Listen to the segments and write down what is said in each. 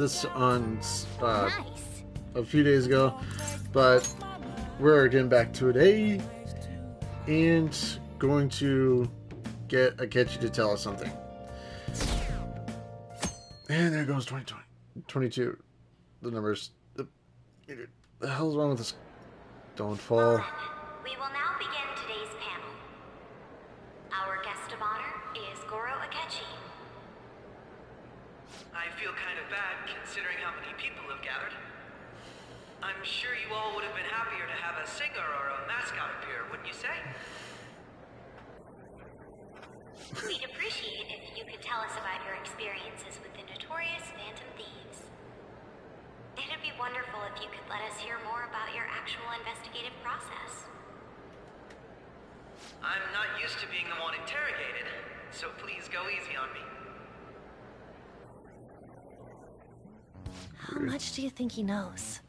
this on Nice. a few days ago, but we're getting back to it. And going to get Akechi to tell us something. And there goes 2020. 22. The numbers. The hell's wrong with this? Don't fall. We will now begin today's panel. Our guest of honor is Goro Akechi. I feel kind of bad considering how many people have gathered. I'm sure you all would have been happier to have a singer or a mascot appear, wouldn't you say? We'd appreciate if you could tell us about your experiences with the notorious Phantom Thieves. It'd be wonderful if you could let us hear more about your actual investigative process. I'm not used to being the one interrogated, so please go easy on me. How much do you think he knows?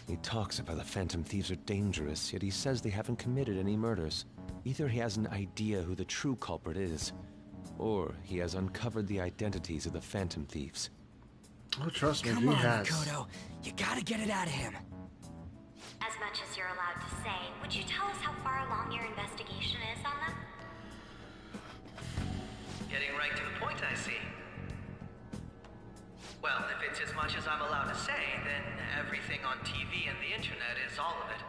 He talks about the Phantom Thieves are dangerous, yet he says they haven't committed any murders. Either he has an idea who the true culprit is, or he has uncovered the identities of the Phantom Thieves. Oh, trust me, Come he on, has. Makoto. You gotta get it out of him. As much as you're allowed to say, would you tell us how far along your investigation is on them? Getting right to the point, I see. Well, if it's as much as I'm allowed to say, then everything on TV and the internet is all of it.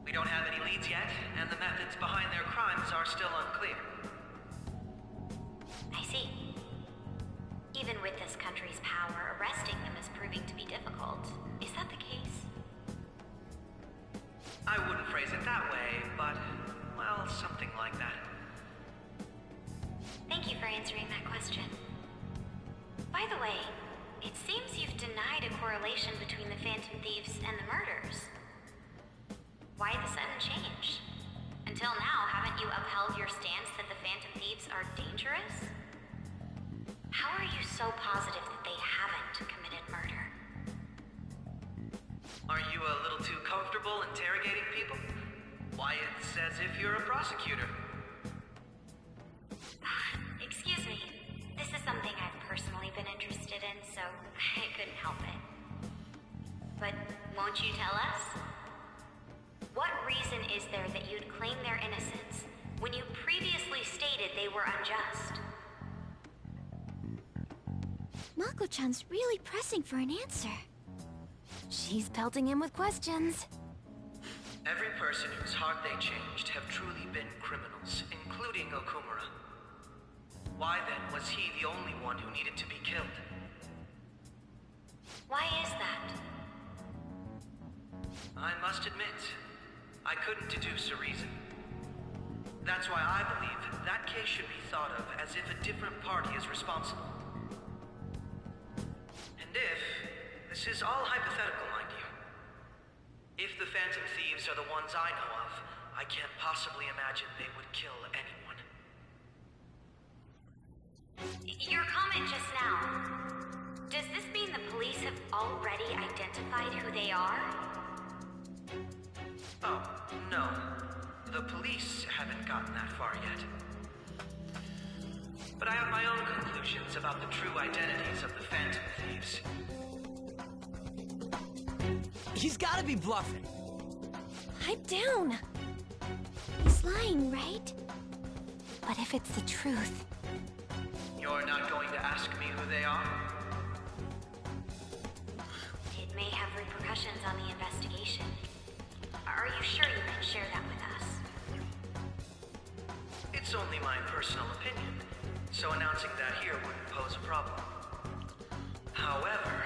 We don't have any leads yet, and the methods behind their crimes are still unclear. I see. Even with this country's power, arresting them is proving to be difficult. Is that the case? I wouldn't phrase it that way, but, well, something like that. Thank you for answering that question. By the way, it seems you've denied a correlation between the Phantom Thieves and the murders. Why the sudden change? Until now, haven't you upheld your stance that the Phantom Thieves are dangerous? How are you so positive that they haven't committed murder? Are you a little too comfortable interrogating people? Why, it's as if you're a prosecutor. Excuse me. This is something I've personally been interested in, so I couldn't help it. But won't you tell us? What reason is there that you'd claim their innocence when you previously stated they were unjust? Mako-chan's really pressing for an answer. She's pelting him with questions. Every person whose heart they changed have truly been criminals, including Okumura. Why then was he the only one who needed to be killed? Why is that? I must admit, I couldn't deduce a reason. That's why I believe that case should be thought of as if a different party is responsible. And if, this is all hypothetical, mind you, if the Phantom Thieves are the ones I know of, I can't possibly imagine they would kill anyone. Your comment just now, does this mean the police have already identified who they are? Oh, no. The police haven't gotten that far yet. But I have my own conclusions about the true identities of the Phantom Thieves. He's gotta be bluffing. Pipe down. He's lying, right? But if it's the truth... You're not going to ask me who they are? It may have repercussions on the investigation. Are you sure you can share that with us? It's only my personal opinion, so announcing that here wouldn't pose a problem. However,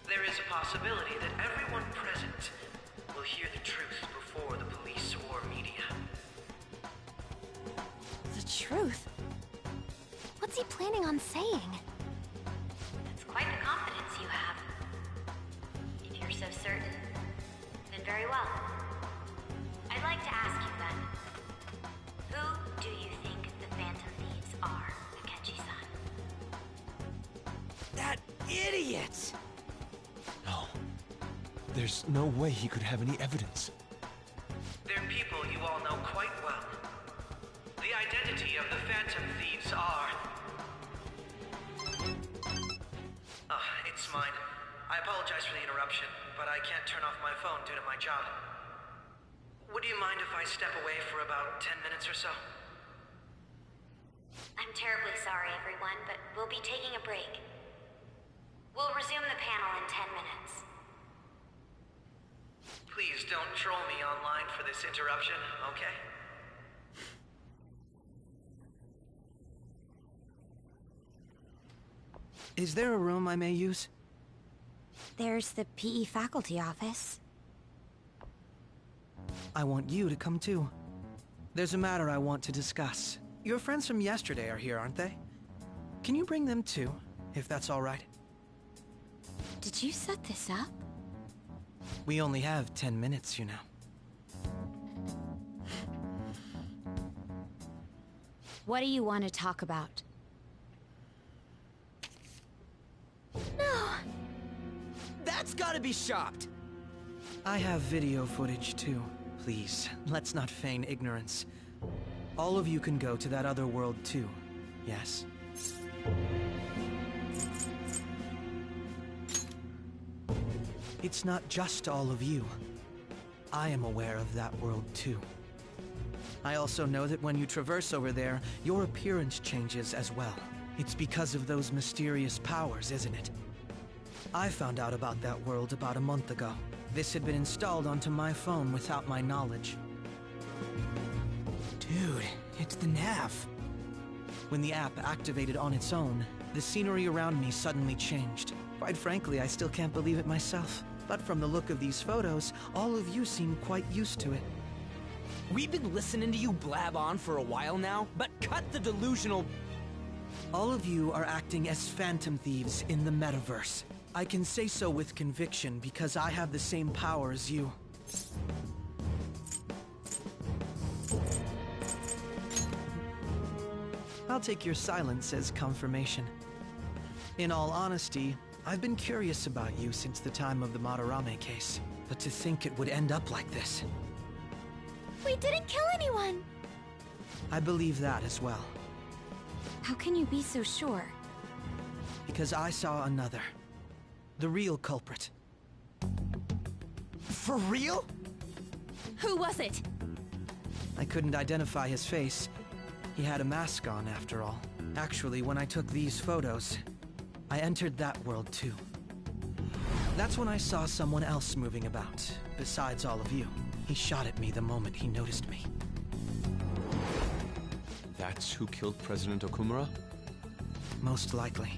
there is a possibility that everyone present will hear the truth before the police or media. The truth? What's he planning on saying? That's quite the confidence you have. If you're so certain, then very well. I'd like to ask you then, who do you think the Phantom Thieves are, Akechi-san? That idiot! No. There's no way he could have any evidence. They're people you all know quite well. The identity of the Phantom Thieves are... it's mine. I apologize for the interruption, but I can't turn off my phone due to my job. Would you mind if I step away for about 10 minutes or so? I'm terribly sorry, everyone, but we'll be taking a break. We'll resume the panel in 10 minutes. Please don't troll me online for this interruption, okay? Is there a room I may use? There's the PE faculty office. I want you to come too. There's a matter I want to discuss. Your friends from yesterday are here, aren't they? Can you bring them too, if that's all right? Did you set this up? We only have 10 minutes, you know. What do you want to talk about? No! That's gotta be shopped! I have video footage too. Please, let's not feign ignorance. All of you can go to that other world too, yes? It's not just all of you. I am aware of that world too. I also know that when you traverse over there, your appearance changes as well. It's because of those mysterious powers, isn't it? I found out about that world about a month ago. This had been installed onto my phone without my knowledge. Dude, it's the nav. When the app activated on its own, the scenery around me suddenly changed. Quite frankly, I still can't believe it myself. But from the look of these photos, all of you seem quite used to it. We've been listening to you blab on for a while now, but cut the delusional... All of you are acting as phantom thieves in the metaverse. I can say so with conviction because I have the same power as you. I'll take your silence as confirmation. In all honesty, I've been curious about you since the time of the Madarame case, but to think it would end up like this. We didn't kill anyone! I believe that as well. How can you be so sure? Because I saw another. The real culprit. For real? Who was it? I couldn't identify his face. He had a mask on, after all. Actually, when I took these photos, I entered that world too. That's when I saw someone else moving about, besides all of you. He shot at me the moment he noticed me. That's who killed President Okumura? Most likely.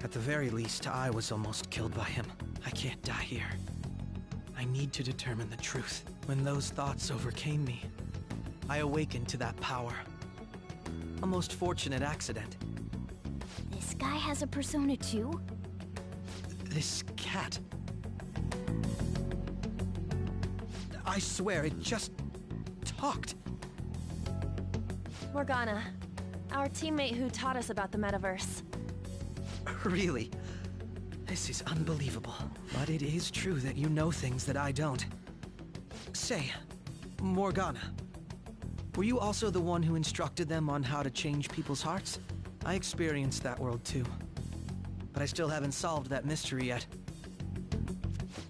At the very least, I was almost killed by him. I can't die here. I need to determine the truth. When those thoughts overcame me, I awakened to that power. A most fortunate accident. This guy has a persona too? This cat. I swear, it just talked. Morgana, our teammate who taught us about the metaverse. Really? This is unbelievable. But it is true that you know things that I don't. Say, Morgana, were you also the one who instructed them on how to change people's hearts? I experienced that world too. But I still haven't solved that mystery yet.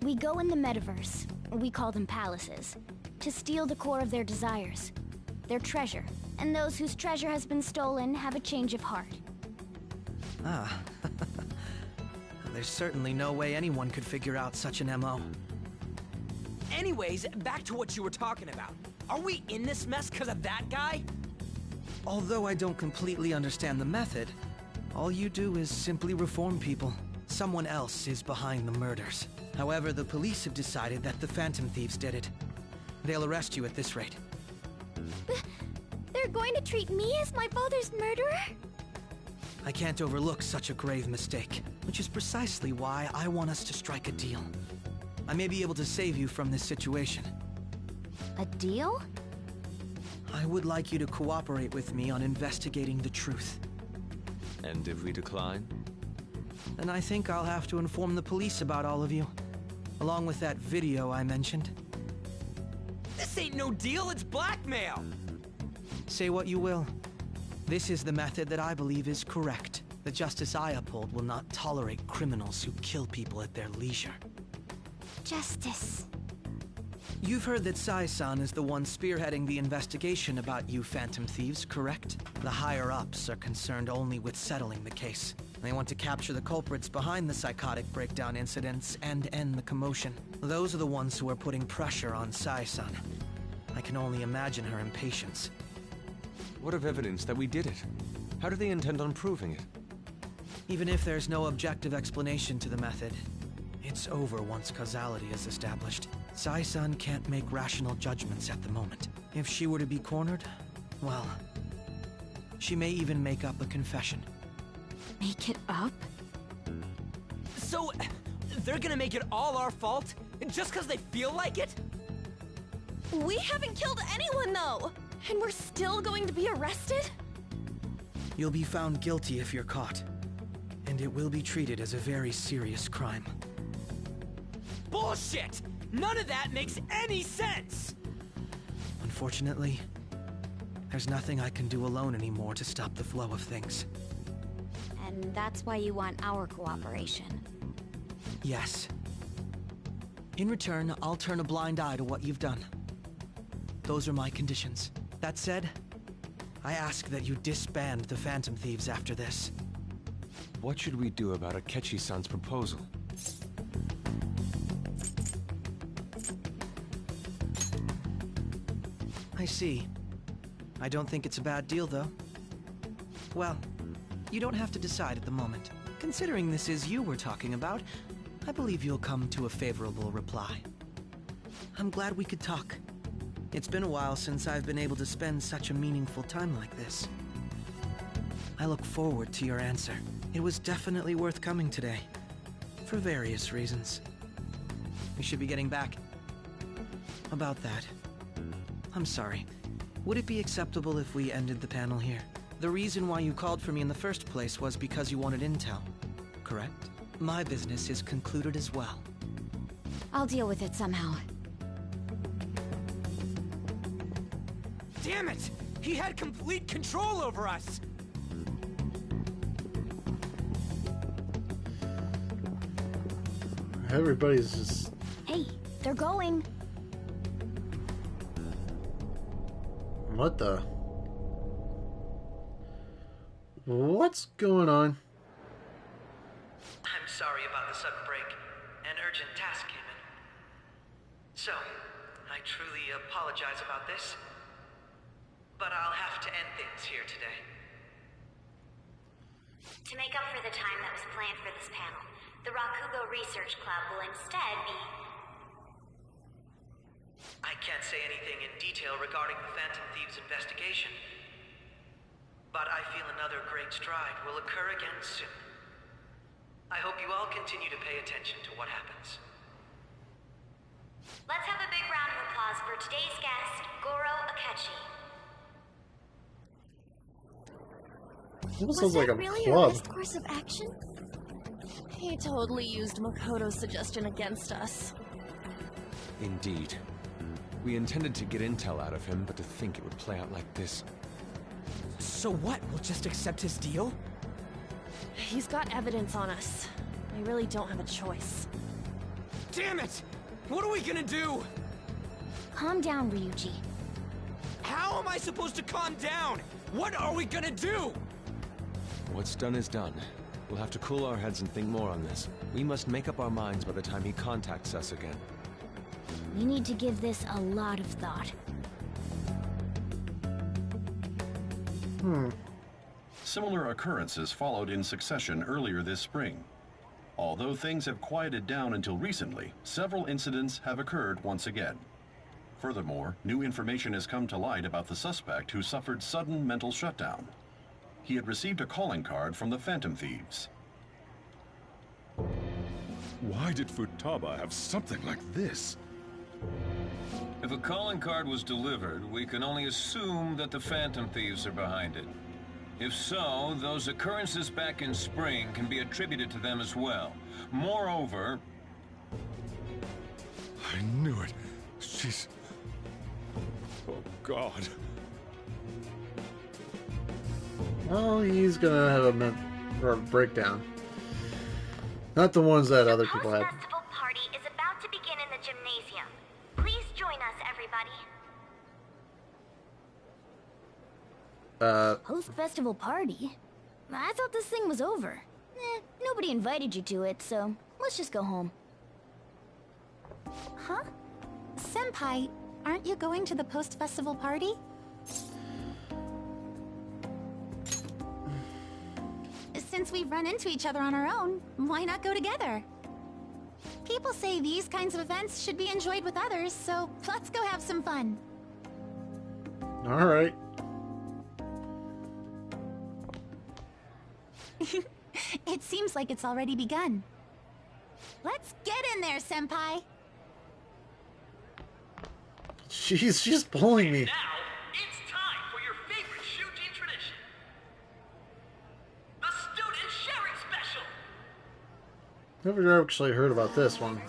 We go in the metaverse, we call them palaces, to steal the core of their desires, their treasure. And those whose treasure has been stolen have a change of heart. Ah. There's certainly no way anyone could figure out such an MO. Anyways, back to what you were talking about. Are we in this mess because of that guy? Although I don't completely understand the method, all you do is simply reform people. Someone else is behind the murders. However, the police have decided that the Phantom Thieves did it. They'll arrest you at this rate. They're going to treat me as my father's murderer? I can't overlook such a grave mistake, which is precisely why I want us to strike a deal. I may be able to save you from this situation. A deal? I would like you to cooperate with me on investigating the truth. And if we decline? Then I think I'll have to inform the police about all of you, along with that video I mentioned. This ain't no deal, it's blackmail! Say what you will. This is the method that I believe is correct. The justice I uphold will not tolerate criminals who kill people at their leisure. Justice. You've heard that Sai-san is the one spearheading the investigation about you Phantom Thieves, correct? The higher-ups are concerned only with settling the case. They want to capture the culprits behind the psychotic breakdown incidents and end the commotion. Those are the ones who are putting pressure on Sai-san. I can only imagine her impatience. What of evidence that we did it? How do they intend on proving it? Even if there's no objective explanation to the method, it's over once causality is established. Sai-san can't make rational judgments at the moment. If she were to be cornered, well, she may even make up a confession. Make it up? So, they're gonna make it all our fault? Just because they feel like it? We haven't killed anyone, though! And we're still going to be arrested? You'll be found guilty if you're caught. And it will be treated as a very serious crime. Bullshit! None of that makes any sense! Unfortunately, there's nothing I can do alone anymore to stop the flow of things. And that's why you want our cooperation. Yes. In return, I'll turn a blind eye to what you've done. Those are my conditions. That said, I ask that you disband the Phantom Thieves after this. What should we do about Akechi-san's proposal? I see. I don't think it's a bad deal, though. Well, you don't have to decide at the moment. Considering this is you we're talking about, I believe you'll come to a favorable reply. I'm glad we could talk. It's been a while since I've been able to spend such a meaningful time like this. I look forward to your answer. It was definitely worth coming today, for various reasons. We should be getting back. About that, I'm sorry. Would it be acceptable if we ended the panel here? The reason why you called for me in the first place was because you wanted intel, correct? My business is concluded as well. I'll deal with it somehow. Damn it! He had complete control over us! Everybody's just... Hey, they're going. What the... What's going on? I'm sorry about the sudden break. An urgent task came in. So, I truly apologize about this. But I'll have to end things here today. To make up for the time that was planned for this panel, the Rakugo Research Club will instead be... I can't say anything in detail regarding the Phantom Thieves investigation. But I feel another great stride will occur again soon. I hope you all continue to pay attention to what happens. Let's have a big round of applause for today's guest, Goro Akechi. Almost Was sounds like that a really club. our best course of action? He totally used Makoto's suggestion against us. Indeed. We intended to get intel out of him, but to think it would play out like this. So what? We'll just accept his deal? He's got evidence on us. We really don't have a choice. Damn it! What are we gonna do? Calm down, Ryuji. How am I supposed to calm down? What are we gonna do? What's done is done. We'll have to cool our heads and think more on this. We must make up our minds by the time he contacts us again. We need to give this a lot of thought. Similar occurrences followed in succession earlier this spring. Although things have quieted down until recently, several incidents have occurred once again. Furthermore, new information has come to light about the suspect who suffered sudden mental shutdown. He had received a calling card from the Phantom Thieves. Why did Futaba have something like this? If a calling card was delivered, we can only assume that the Phantom Thieves are behind it. If so, those occurrences back in spring can be attributed to them as well. Moreover... I knew it. She's... Oh, God. Well, he's gonna have a or breakdown. Not the ones that other people had. The post-festival party is about to begin in the gymnasium. Please join us, everybody. Post-festival party? I thought this thing was over. Nobody invited you to it, so let's just go home. Huh? Senpai, aren't you going to the post-festival party? Since we've run into each other on our own, why not go together? People say these kinds of events should be enjoyed with others, so let's go have some fun. Alright. It seems like it's already begun. Let's get in there, Senpai! She's pulling me. Now, it's time for your favorite shooting tradition. The Student Sharing Special! Never actually heard about this one. But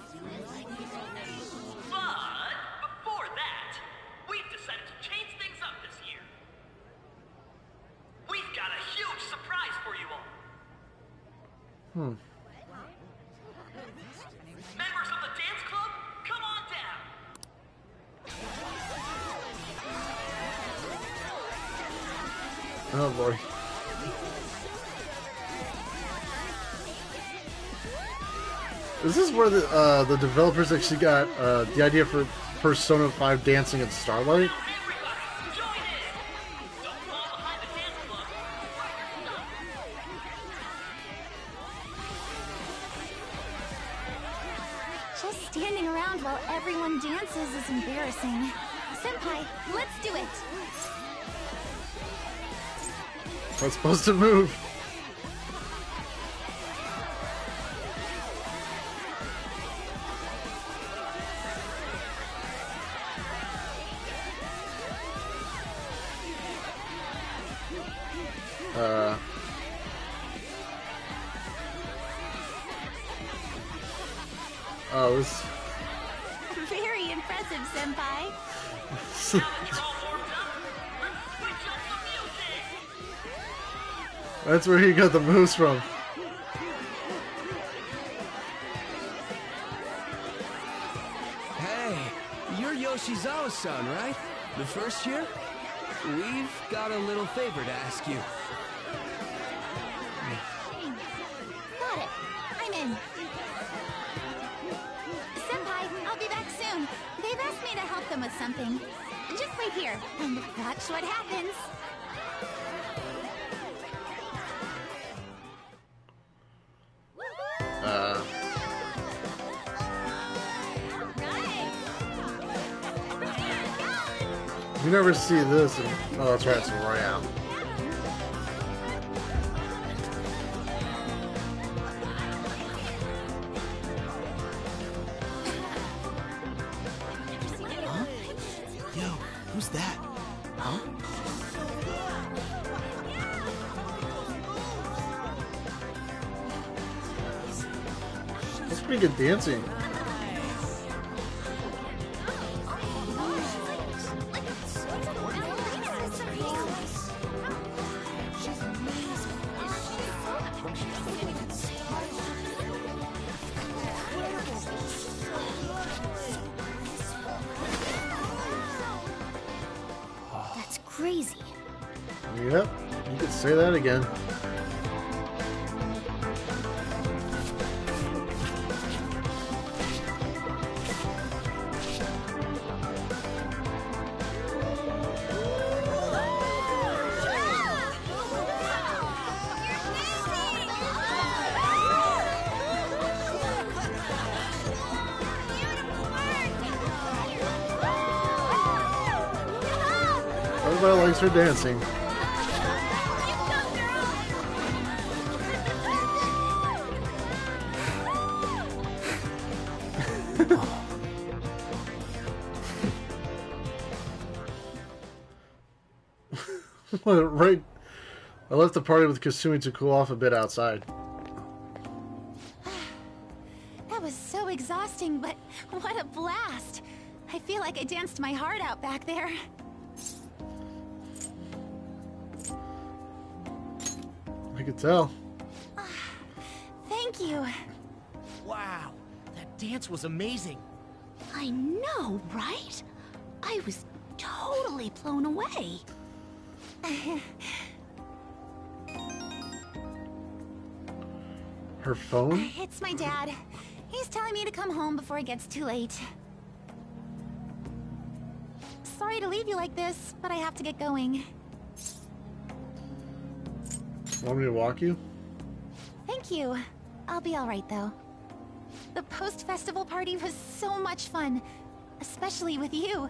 before that, we've decided to change things up this year. We've got a huge surprise for you all. Members of the dance club, come on down. Oh boy. Is this where the developers actually got the idea for Persona 5 dancing in Starlight? Just standing around while everyone dances is embarrassing. Senpai, let's do it! I'm supposed to move. Oh, this... Very impressive, Senpai. That's where he got the moves from. Hey, you're Yoshizawa-san, right? The first year? We've got a little favor to ask you. Got it. I'm in. Senpai, I'll be back soon. They've asked me to help them with something. Just wait here and watch what happens. You never see this in... Oh, that's right, it's Royale. Huh? Yo, who's that? Huh? That's pretty good dancing. That's crazy. Yep, you could say that again. Everybody likes her dancing. Right. I left the party with Kasumi to cool off a bit outside. That was so exhausting, but what a blast! I feel like I danced my heart out back there. I could tell. you. Wow, that dance was amazing. I know, right? I was totally blown away. Her phone? It's my dad. He's telling me to come home before it gets too late. Sorry to leave you like this, but I have to get going. Want me to walk you? Thank you. I'll be alright, though. The post-festival party was so much fun. Especially with you.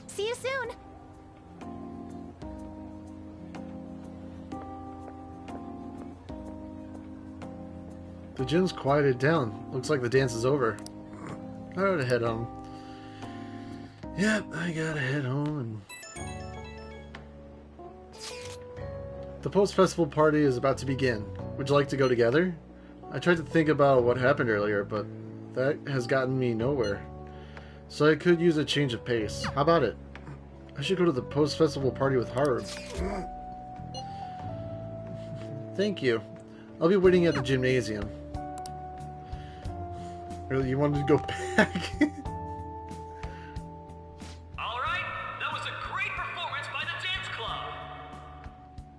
See you soon! The gym's quieted down. Looks like the dance is over. I gotta head home. Yep, I gotta head home and... The post-festival party is about to begin. Would you like to go together? I tried to think about what happened earlier, but that has gotten me nowhere. So I could use a change of pace. How about it? I should go to the post-festival party with Haru. Thank you. I'll be waiting at the gymnasium. Really, you wanted to go back? Alright, that was a great performance by the dance club.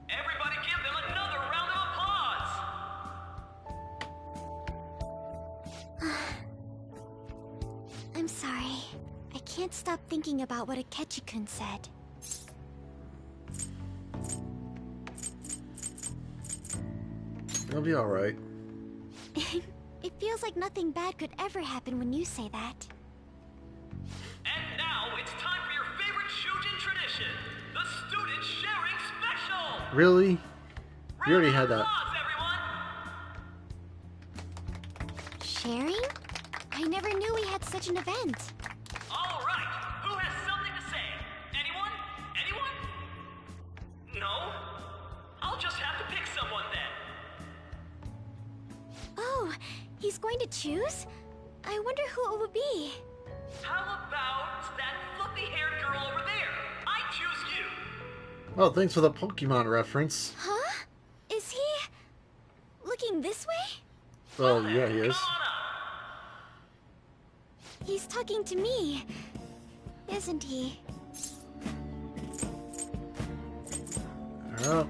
Everybody give them another round of applause. I'm sorry. I can't stop thinking about what Akechi-kun said. It'll be alright. It feels like nothing bad could ever happen when you say that. And now it's time for your favorite Shujin tradition, the student sharing special. Really? You already had that. Sharing? I never knew we had such an event. All right, who has something to say? Anyone? Anyone? No? I'll just have to pick someone then. Oh, he's going to choose? I wonder who it would be. How about that fluffy-haired girl over there? I choose you. Oh, thanks for the Pokemon reference. Huh? Is he... looking this way? Well, yeah, he is. He's talking to me, isn't he? Oh.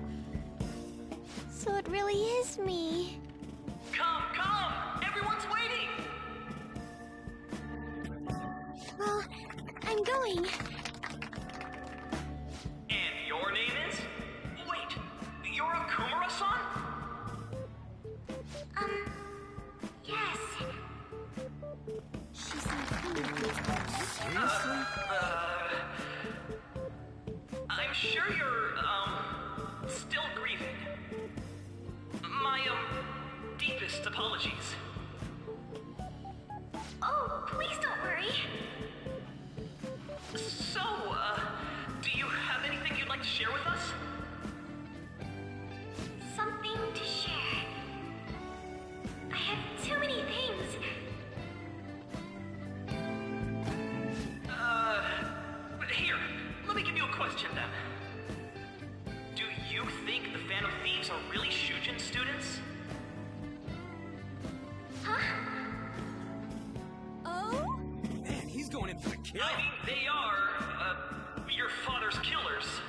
So it really is me. Come, come! Everyone's waiting! Well, I'm going. And your name is? Wait, you're a Kumura-san? Yes. She's not coming. I'm sure you're, still grieving. My, deepest apologies. Oh, please don't worry. So, do you have anything you'd like to share with us? Something to share. I have too many things. Here, let me give you a question then. Do you think the Phantom Thieves are really Shujin students? Huh? Oh? Man, he's going in for the kill. I mean, they are, your father's killers.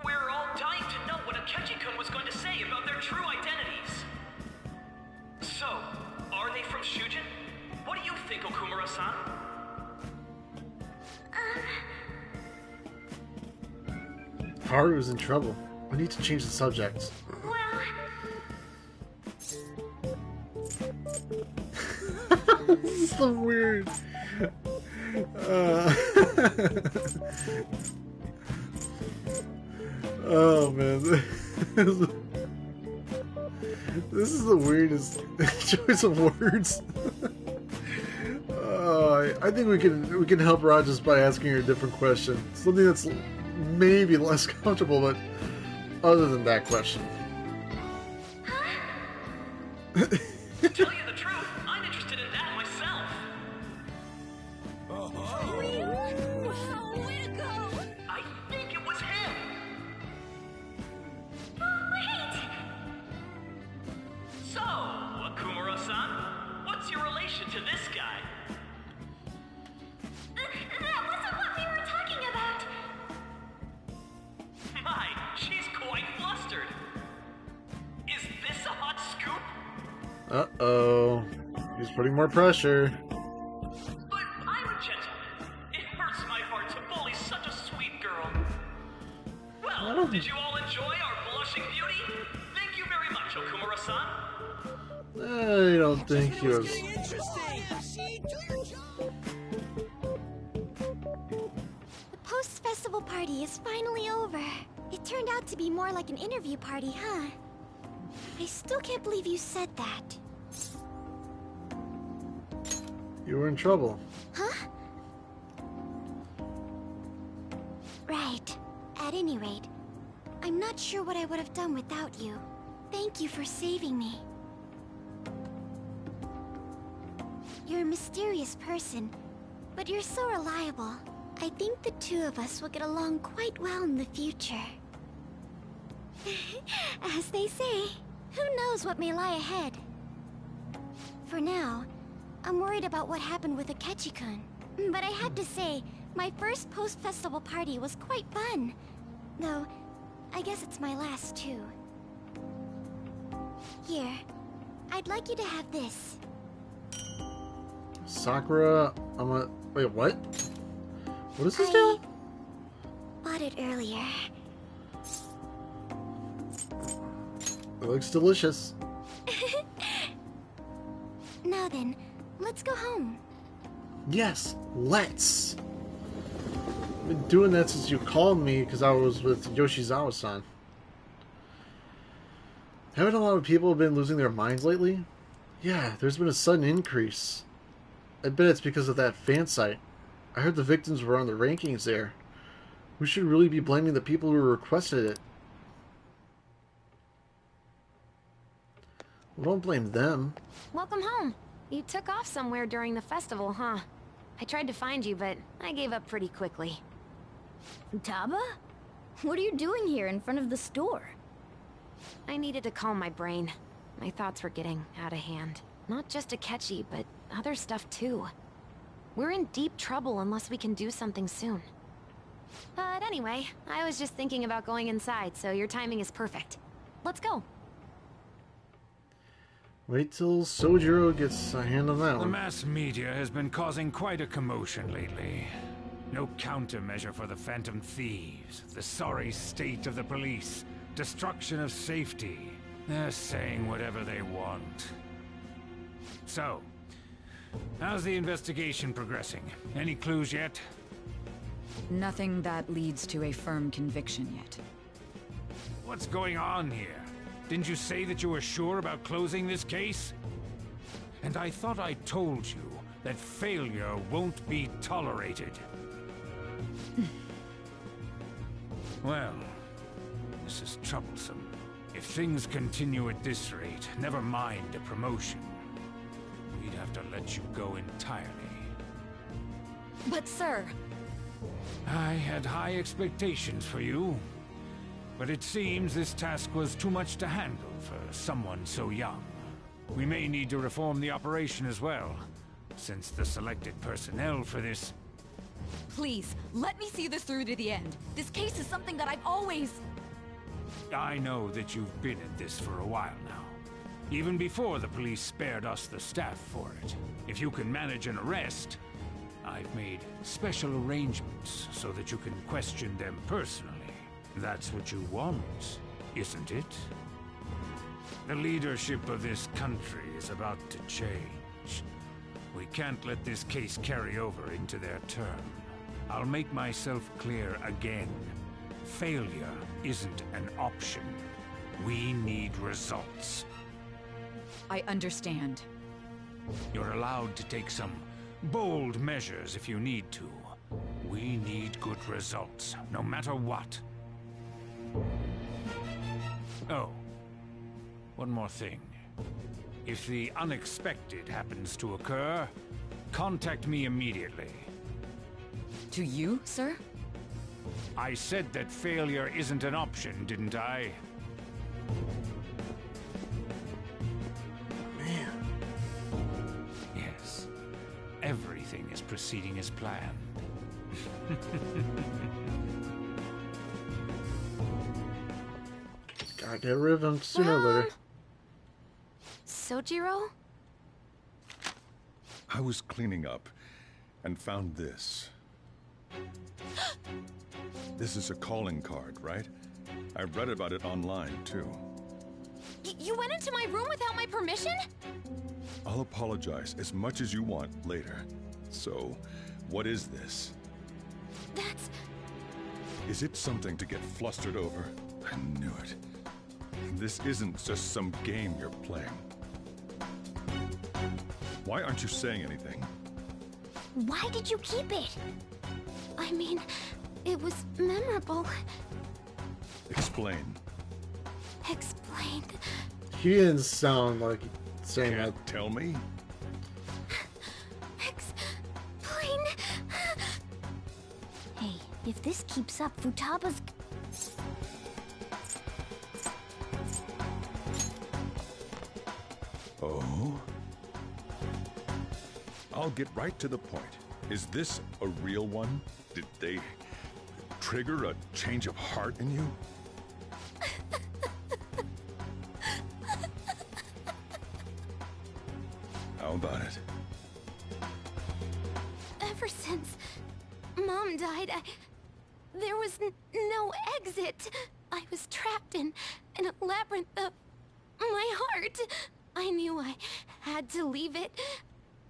We're all dying to know what Akechi-kun was going to say about their true identities. So, are they from Shujin? What do you think, Okumura-san? Haru's in trouble. We need to change the subject. Well... This is so weird. Oh man, this is the weirdest choice of words. I think we can help Rod just by asking her a different question, something that's maybe less comfortable, but other than that question. To tell you the truth, I'm interested in that myself. Wow, way to go! I think it was him. Wait! Okumura-san? What's your relation to this guy? That wasn't what we were talking about. My, she's quite flustered. Is this a hot scoop? Uh-oh. He's putting more pressure. But I'm a gentleman. It hurts my heart to bully such a sweet girl. Well, did you all enjoy our blushing beauty? Thank you very much, Okumura-san. I don't think he was... The post-festival party is finally over. It turned out to be more like an interview party, huh? I still can't believe you said that. You were in trouble. Huh? Right. At any rate, I'm not sure what I would have done without you. Thank you for saving me. You're a mysterious person, but you're so reliable. I think the two of us will get along quite well in the future. As they say, who knows what may lie ahead? For now, I'm worried about what happened with Akechi-kun. But I have to say, my first post-festival party was quite fun. Though, I guess it's my last too. Here, I'd like you to have this. Sakura, wait, what? What does this do? Bought it earlier. It looks delicious. Now then, let's go home. Yes, let's. I've been doing that since you called me because I was with Yoshizawa-san. Haven't a lot of people been losing their minds lately? Yeah, there's been a sudden increase. I bet it's because of that fan site. I heard the victims were on the rankings there. We should really be blaming the people who requested it. Well, don't blame them. Welcome home. You took off somewhere during the festival, huh? I tried to find you, but I gave up pretty quickly. Futaba? What are you doing here in front of the store? I needed to calm my brain. My thoughts were getting out of hand. Not just Akechi, but other stuff too. We're in deep trouble unless we can do something soon. But anyway, I was just thinking about going inside, so your timing is perfect. Let's go. Wait till Sojiro gets a hand on that The one. mass media has been causing quite a commotion lately. No countermeasure for the Phantom Thieves, the sorry state of the police, destruction of safety. They're saying whatever they want. So, how's the investigation progressing? Any clues yet? Nothing that leads to a firm conviction yet. What's going on here? Didn't you say that you were sure about closing this case? And I thought I told you that failure won't be tolerated. Well, this is troublesome. If things continue at this rate, never mind a promotion. We'd have to let you go entirely. But sir... I had high expectations for you. But it seems this task was too much to handle for someone so young. We may need to reform the operation as well, since the selected personnel for this... Please, let me see this through to the end. This case is something that I've always... I know that you've been at this for a while now. Even before the police spared us the staff for it. If you can manage an arrest, I've made special arrangements so that you can question them personally. That's what you want, isn't it? The leadership of this country is about to change. We can't let this case carry over into their term. I'll make myself clear again. Failure isn't an option. We need results. I understand. You're allowed to take some bold measures if you need to. We need good results, no matter what. Oh, one more thing. If the unexpected happens to occur, contact me immediately. To you, sir? I said that failure isn't an option, didn't I? Man. everything is proceeding as planned. Gotta get rid of him sooner or later. Sojiro? I was cleaning up and found this. This is a calling card, right? I read about it online, too. You went into my room without my permission? I'll apologize as much as you want later. So, what is this? That's... Is it something to get flustered over? I knew it. This isn't just some game you're playing. Why aren't you saying anything? Why did you keep it? I mean, it was memorable. Explain. Explain. He didn't sound like saying Can't that. tell me? Explain. Hey, if this keeps up, Futaba's... Oh? I'll get right to the point. Is this a real one? Did they trigger a change of heart in you? How about it? Ever since Mom died, there was no exit. I was trapped in a labyrinth of my heart. I knew I had to leave it,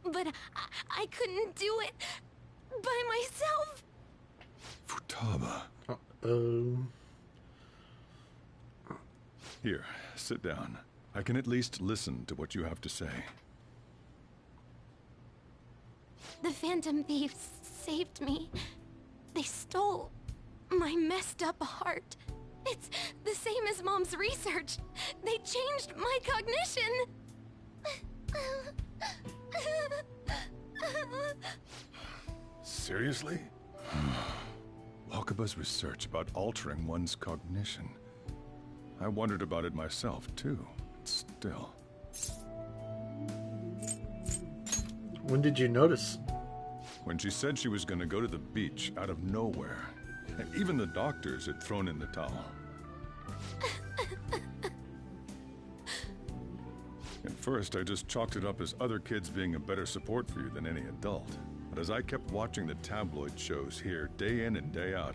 but I couldn't do it by myself. Futaba. Here, sit down. I can at least listen to what you have to say. The Phantom Thieves saved me. They stole my messed up heart. It's the same as Mom's research. They changed my cognition. Seriously? Wakaba's research about altering one's cognition. I wondered about it myself, too. Still. When did you notice? When she said she was going to go to the beach out of nowhere. And even the doctors had thrown in the towel. At first, I just chalked it up as other kids being a better support for you than any adult. But as I kept watching the tabloid shows here, day in and day out,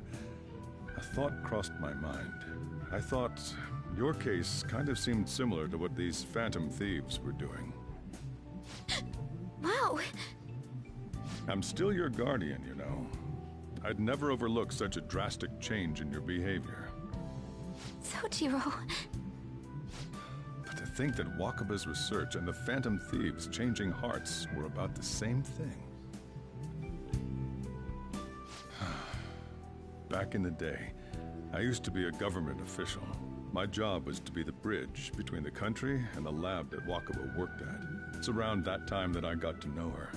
a thought crossed my mind. I thought your case kind of seemed similar to what these Phantom Thieves were doing. Wow. I'm still your guardian, you know. I'd never overlook such a drastic change in your behavior. Sojiro. But to think that Wakaba's research and the Phantom Thieves changing hearts were about the same thing. Back in the day, I used to be a government official. My job was to be the bridge between the country and the lab that Wakaba worked at. It's around that time that I got to know her.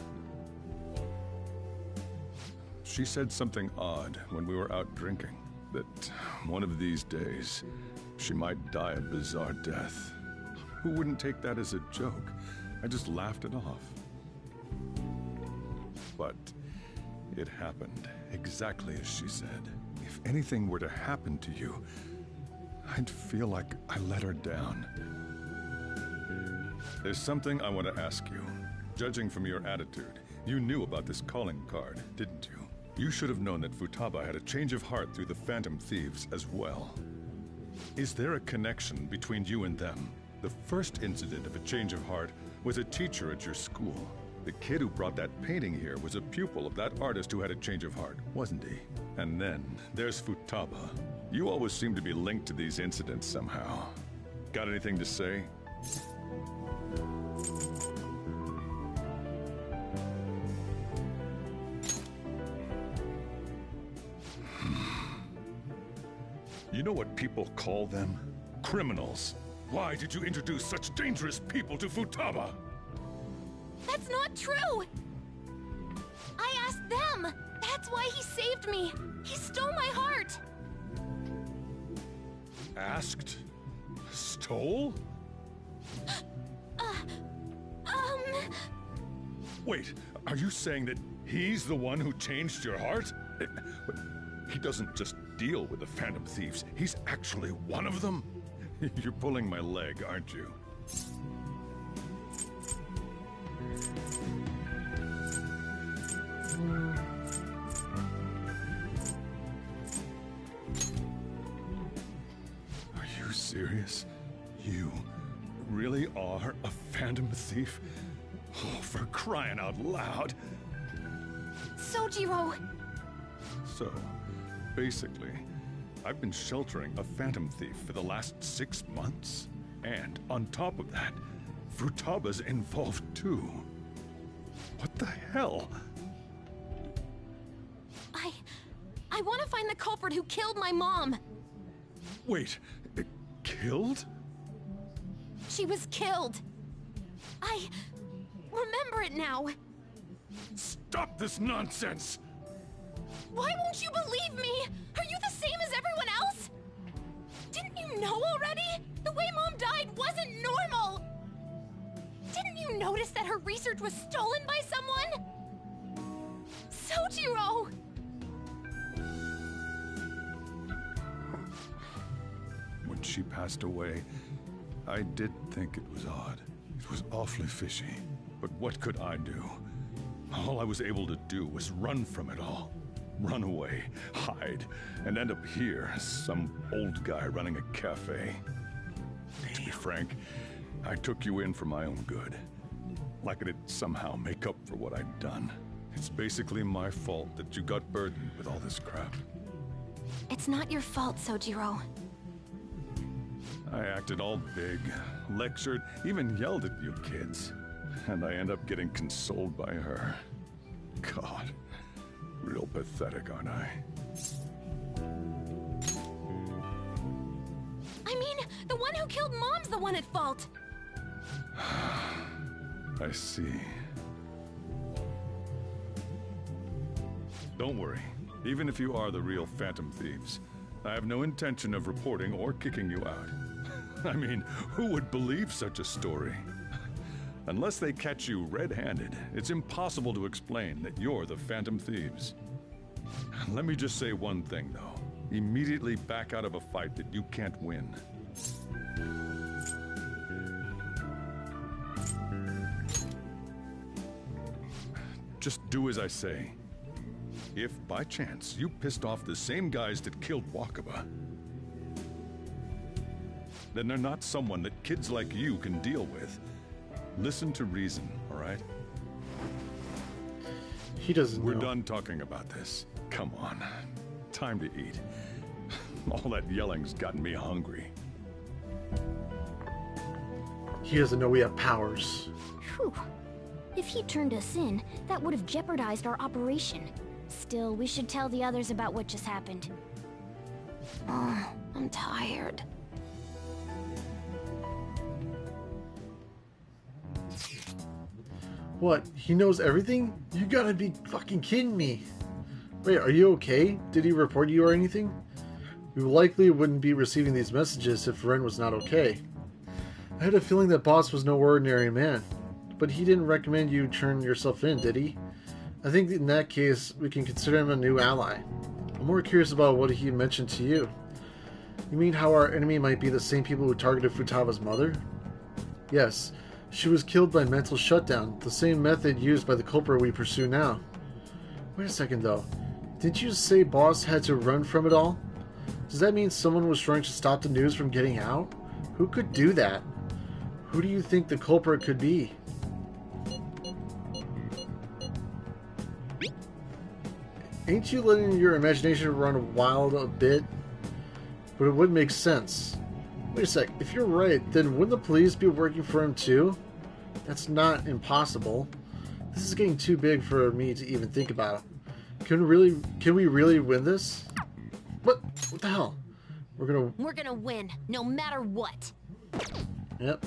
She said something odd when we were out drinking, that one of these days, she might die a bizarre death. Who wouldn't take that as a joke? I just laughed it off. But it happened exactly as she said. If anything were to happen to you, I'd feel like I let her down. There's something I want to ask you. Judging from your attitude, you knew about this calling card, didn't you? You should have known that Futaba had a change of heart through the Phantom Thieves as well. Is there a connection between you and them? The first incident of a change of heart was a teacher at your school. The kid who brought that painting here was a pupil of that artist who had a change of heart, wasn't he? And then there's Futaba. You always seem to be linked to these incidents somehow. Got anything to say? You know what people call them? Criminals. Why did you introduce such dangerous people to Futaba? That's not true! I asked them! That's why he saved me! He stole my heart! Asked? Stole? Wait, are you saying that He's the one who changed your heart? But he doesn't just deal with the Phantom Thieves. He's actually one of them? You're pulling my leg, aren't you? Are you serious? You really are a Phantom Thief? Oh, for crying out loud! Sojiro! So, basically, I've been sheltering a Phantom Thief for the last 6 months. And on top of that, Futaba's involved too. What the hell? I want to find the culprit who killed my mom. Wait, killed? She was killed. I remember it now. Stop this nonsense! Why won't you believe me? Are you the same as everyone else? Didn't you know already? The way Mom died wasn't normal. Didn't you notice that her research was stolen by someone? Sojiro! When she passed away, I did think it was odd. It was awfully fishy. But what could I do? All I was able to do was run from it all. Run away, hide, and end up here as some old guy running a cafe. To be frank, I took you in for my own good. Like it'd somehow make up for what I'd done. It's basically my fault that you got burdened with all this crap. It's not your fault, Sojiro. I acted all big, lectured, even yelled at you kids. And I end up getting consoled by her. God, real pathetic, aren't I? I mean, the one who killed Mom's the one at fault. I see. Don't worry. Even if you are the real Phantom Thieves, I have no intention of reporting or kicking you out. I mean, who would believe such a story? Unless they catch you red-handed, it's impossible to explain that you're the Phantom Thieves. Let me just say one thing, though. Immediately back out of a fight that you can't win. Just do as I say. If, by chance, you pissed off the same guys that killed Wakaba, then they're not someone that kids like you can deal with. Listen to reason, all right? He doesn't We're know. done talking about this. Come on. Time to eat. All that yelling's gotten me hungry. He doesn't know we have powers. Whew. If he turned us in, that would have jeopardized our operation. Still, we should tell the others about what just happened. Oh, I'm tired. What? He knows everything? You gotta be fucking kidding me. Wait, are you okay? Did he report you or anything? We likely wouldn't be receiving these messages if Ren was not okay. I had a feeling that Boss was no ordinary man. But he didn't recommend you turn yourself in, did he? I think in that case, we can consider him a new ally. I'm more curious about what he mentioned to you. You mean how our enemy might be the same people who targeted Futaba's mother? Yes. She was killed by mental shutdown, the same method used by the culprit we pursue now. Wait a second though. Didn't you say Boss had to run from it all? Does that mean someone was trying to stop the news from getting out? Who could do that? Who do you think the culprit could be? Ain't you letting your imagination run wild a bit? But it would make sense. Wait a sec, if you're right, then wouldn't the police be working for him too? That's not impossible. This is getting too big for me to even think about. Can we really win this? What the hell? We're gonna win, no matter what. Yep.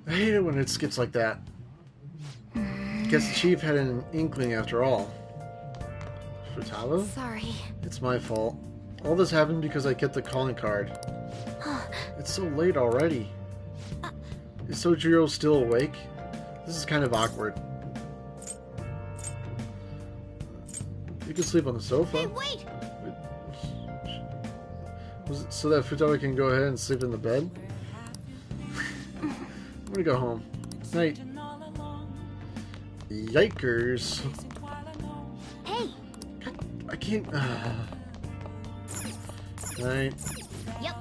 I hate it when it skips like that. Guess the chief had an inkling after all. Futaba? Sorry. It's my fault. All this happened because I kept the calling card. It's so late already. Is Sojiro still awake? This is kind of awkward. You can sleep on the sofa. Hey, wait! Was it so that Futaba can go ahead and sleep in the bed? I'm gonna go home. Night. Yikers. Hey! I can't. Night. Yep.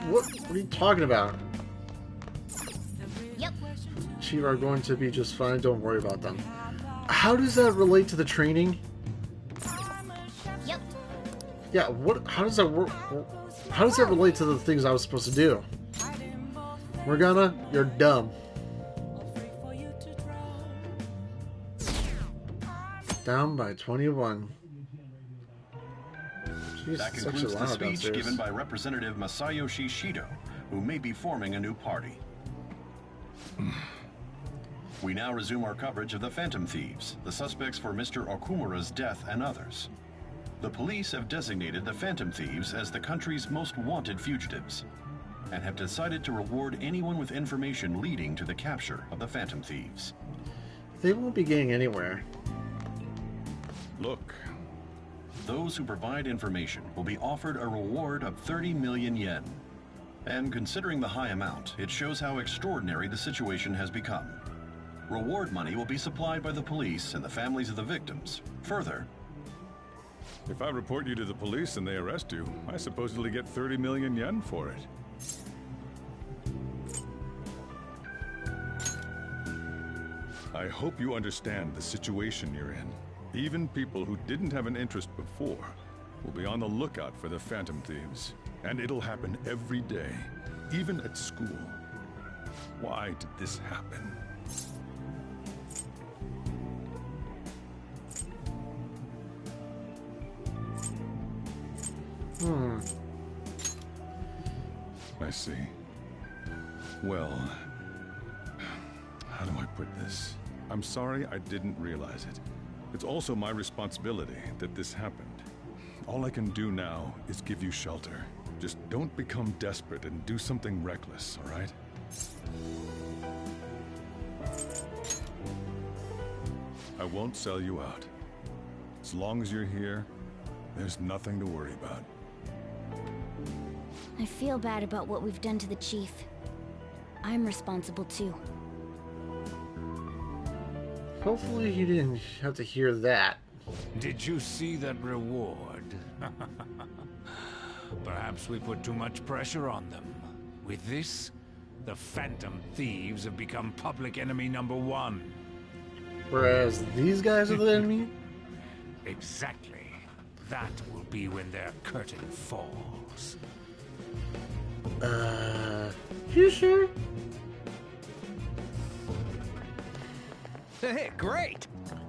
What are you talking about? Yep. Chiba are going to be just fine. Don't worry about them. How does that relate to the training? Yep. Yeah. What? How does that work? How does that relate to the things I was supposed to do? Morgana, you're dumb. Down by 21. Jeez, That it's concludes actually the loud speech downstairs. given by Representative Masayoshi Shido, who may be forming a new party. We now resume our coverage of the Phantom Thieves, the suspects for Mr. Okumura's death and others. The police have designated the Phantom Thieves as the country's most wanted fugitives, and have decided to reward anyone with information leading to the capture of the Phantom Thieves. They won't be getting anywhere. Look. Those who provide information will be offered a reward of 30 million yen. And considering the high amount, it shows how extraordinary the situation has become. Reward money will be supplied by the police and the families of the victims. Further, If I report you to the police and they arrest you, I supposedly get 30 million yen for it. I hope you understand the situation you're in. Even people who didn't have an interest before will be on the lookout for the Phantom Thieves. And it'll happen every day, even at school. Why did this happen? I see. Well, how do I put this? I'm sorry I didn't realize it. It's also my responsibility that this happened. All I can do now is give you shelter. Just don't become desperate and do something reckless, all right? I won't sell you out. As long as you're here, there's nothing to worry about. I feel bad about what we've done to the chief. I'm responsible too. Hopefully he didn't have to hear that. Did you see that reward? Perhaps we put too much pressure on them. With this, the Phantom Thieves have become public enemy #1. Whereas these guys are the enemy? Exactly. That will be when their curtain falls. You sure? Hey, great!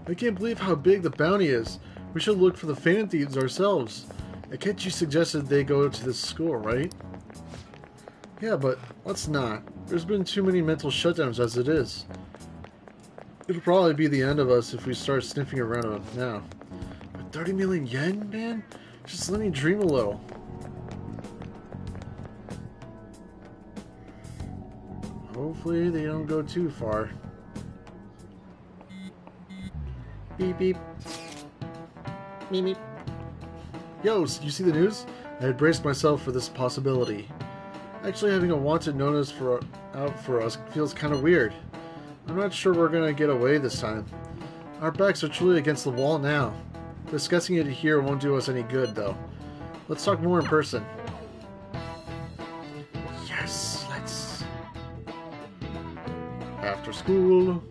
I can't believe how big the bounty is. We should look for the Phantom Thieves ourselves. Akechi suggested they go to this school, right? Yeah, but let's not. There's been too many mental shutdowns as it is. It'll probably be the end of us if we start sniffing around now. But 30 million yen, man? Just let me dream a little. Hopefully they don't go too far. Beep beep. Meep meep. Yo, you see the news? I had braced myself for this possibility. Actually having a wanted notice out for us feels kind of weird. I'm not sure we're gonna get away this time. Our backs are truly against the wall now. Discussing it here won't do us any good, though. Let's talk more in person. Yes, let's. After school.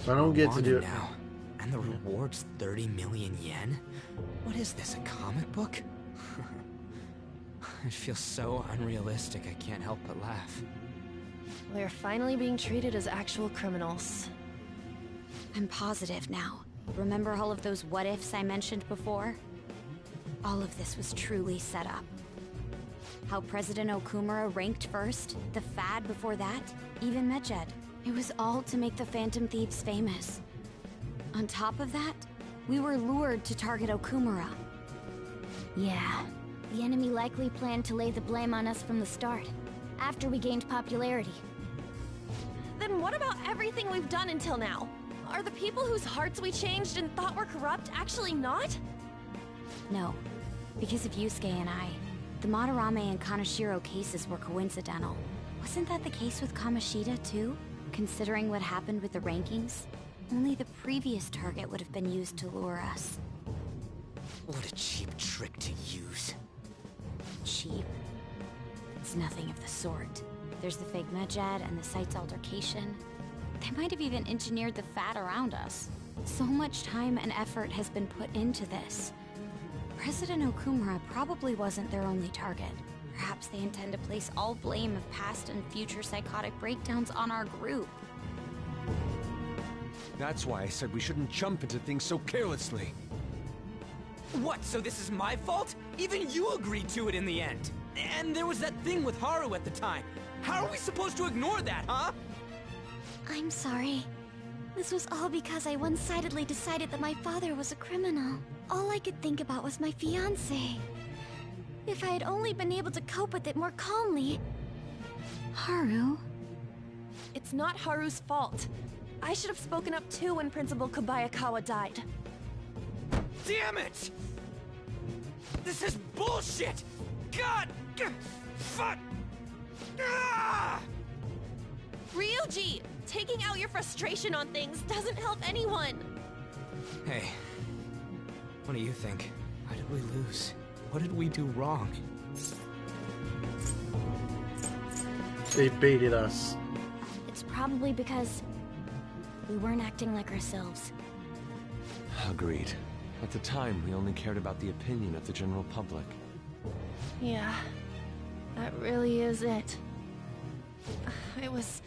So I don't get to do it. Now. And the reward's 30 million yen? What is this, a comic book? It feels so unrealistic, I can't help but laugh. We're finally being treated as actual criminals. I'm positive now. Remember all of those what-ifs I mentioned before? All of this was truly set up. How President Okumura ranked first, the Fad before that, even Medjed. It was all to make the Phantom Thieves famous. On top of that, we were lured to target Okumura. Yeah, the enemy likely planned to lay the blame on us from the start, after we gained popularity. Then what about everything we've done until now? Are the people whose hearts we changed and thought were corrupt actually not? No. Because of Yusuke and I, the Madarame and Kaneshiro cases were coincidental. Wasn't that the case with Kamoshida, too? Considering what happened with the rankings, only the previous target would have been used to lure us. What a cheap trick to use. Cheap? It's nothing of the sort. There's the fake Medjed and the site's altercation. They might have even engineered the fat around us. So much time and effort has been put into this. President Okumura probably wasn't their only target. Perhaps they intend to place all blame of past and future psychotic breakdowns on our group. That's why I said we shouldn't jump into things so carelessly. What, so this is my fault? Even you agreed to it in the end. And there was that thing with Haru at the time. How are we supposed to ignore that, huh? I'm sorry. This was all because I one-sidedly decided that my father was a criminal. All I could think about was my fiancé. If I had only been able to cope with it more calmly... Haru? It's not Haru's fault. I should have spoken up too when Principal Kobayakawa died. Damn it! This is bullshit! God! Fuck! Ah! Ryuji! Taking out your frustration on things doesn't help anyone! Hey, what do you think? Why did we lose? What did we do wrong? They baited us. It's probably because we weren't acting like ourselves. Agreed. At the time, we only cared about the opinion of the general public. Yeah, that really is it. I was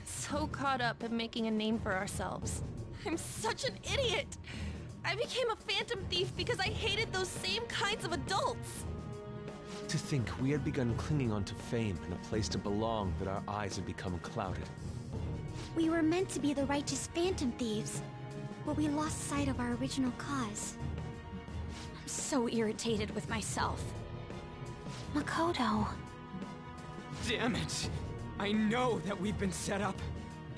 so caught up in making a name for ourselves. I'm such an idiot! I became a phantom thief because I hated those same kinds of adults! To think we had begun clinging onto fame and a place to belong, that our eyes had become clouded. We were meant to be the righteous phantom thieves, but we lost sight of our original cause. I'm so irritated with myself. Makoto. Damn it! I know that we've been set up,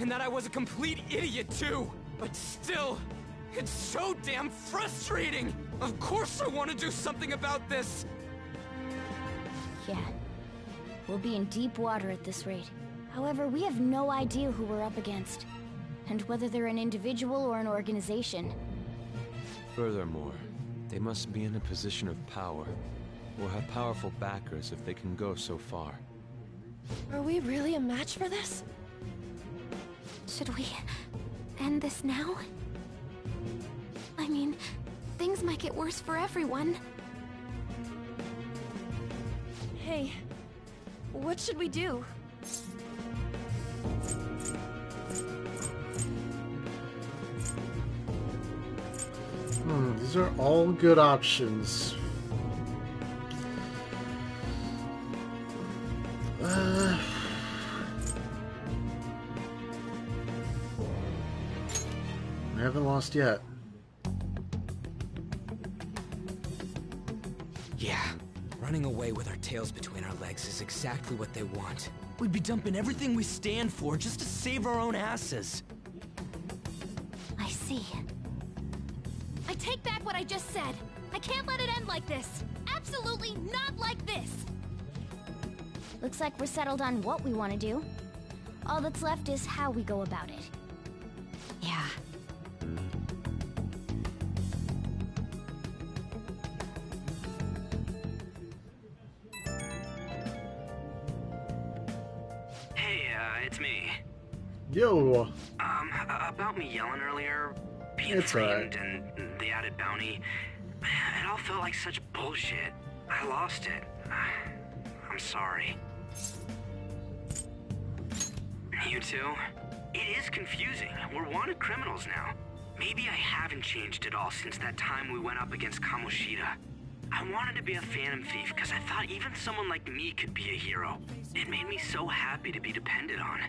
and that I was a complete idiot too! But still, it's so damn frustrating! Of course I want to do something about this! Yeah. We'll be in deep water at this rate. However, we have no idea who we're up against, and whether they're an individual or an organization. Furthermore, they must be in a position of power, or have powerful backers if they can go so far. Are we really a match for this? Should we end this now? I mean, things might get worse for everyone. Hey, what should we do? These are all good options. I haven't lost yet. Yeah, running away with our tails between our legs is exactly what they want. We'd be dumping everything we stand for just to save our own asses. I see. I take back what I just said. I can't let it end like this. Absolutely not like this. Looks like we're settled on what we want to do. All that's left is how we go about it. Yeah. Hey, it's me. Yo. About me yelling earlier, being It's framed and the added bounty, it all felt like such bullshit. I lost it. I'm sorry. You too? It is confusing. We're wanted criminals now. Maybe I haven't changed at all since that time we went up against Kamoshida. I wanted to be a phantom thief because I thought even someone like me could be a hero. It made me so happy to be depended on.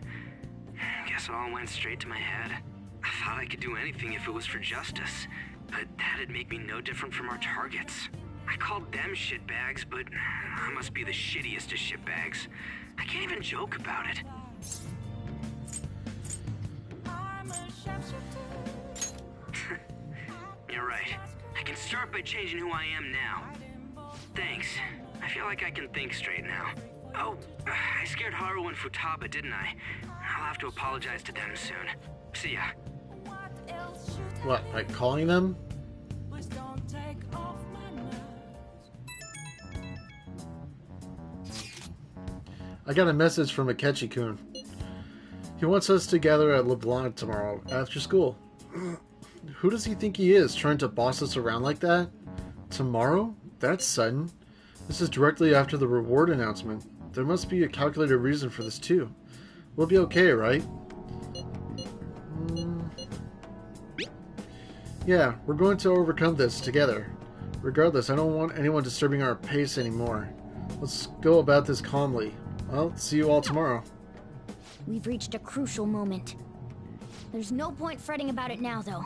Guess it all went straight to my head. I thought I could do anything if it was for justice, but that'd make me no different from our targets. I called them shitbags, but I must be the shittiest of shitbags. I can't even joke about it. I'm a sharpshooter. You're right. I can start by changing who I am now. Thanks. I feel like I can think straight now. Oh, I scared Haru and Futaba, didn't I? I'll have to apologize to them soon. See ya. What, by calling them? I got a message from Akechi-kun. He wants us to gather at LeBlanc tomorrow after school. Who does he think he is, trying to boss us around like that? Tomorrow? That's sudden. This is directly after the reward announcement. There must be a calculated reason for this too. We'll be okay, right? Yeah, we're going to overcome this together. Regardless, I don't want anyone disturbing our pace anymore. Let's go about this calmly. Well, see you all tomorrow. We've reached a crucial moment. There's no point fretting about it now, though.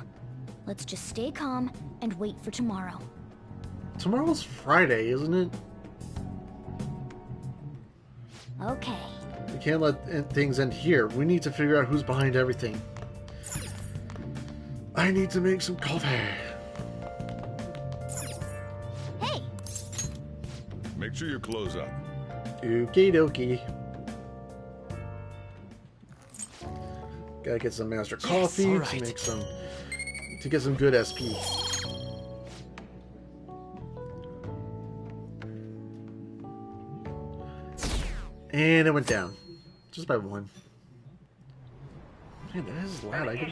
Let's just stay calm and wait for tomorrow. Tomorrow's Friday, isn't it? Okay. We can't let things end here. We need to figure out who's behind everything. I need to make some coffee. Hey! Make sure you close up. Okie dokie. Gotta get some master coffee all right. to make some, to get some good SP. And it went down, just by one. Man, that is loud. I can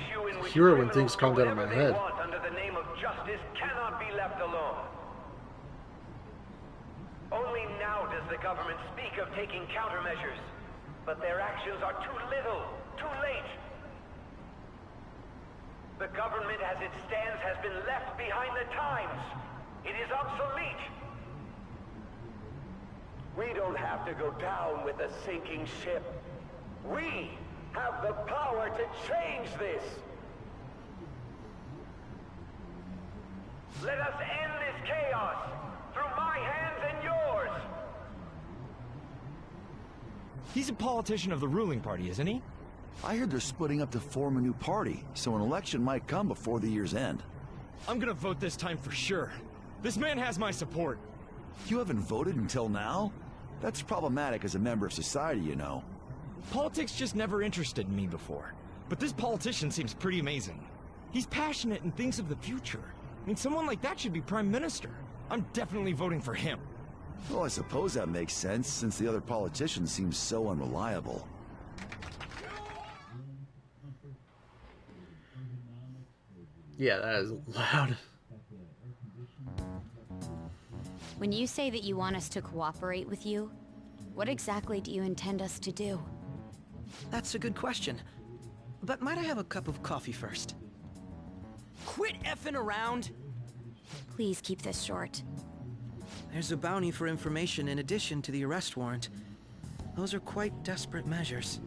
hear it when things calm down in my head. Under the name of justice cannot be left alone. Only now does the government speak of taking countermeasures, but their actions are too little, too late. The government as it stands has been left behind the times. It is obsolete. We don't have to go down with a sinking ship. We have the power to change this. Let us end this chaos through my hands and yours. He's a politician of the ruling party, isn't he? I heard they're splitting up to form a new party, so an election might come before the year's end. I'm gonna vote this time for sure. This man has my support. You haven't voted until now? That's problematic as a member of society, you know. Politics just never interested me before. But this politician seems pretty amazing. He's passionate and thinks of the future. I mean, someone like that should be prime minister. I'm definitely voting for him. Well, I suppose that makes sense, since the other politicians seem so unreliable. Yeah, that is loud. When you say that you want us to cooperate with you, what exactly do you intend us to do? That's a good question. But might I have a cup of coffee first? Quit effing around! Please keep this short. There's a bounty for information in addition to the arrest warrant. Those are quite desperate measures.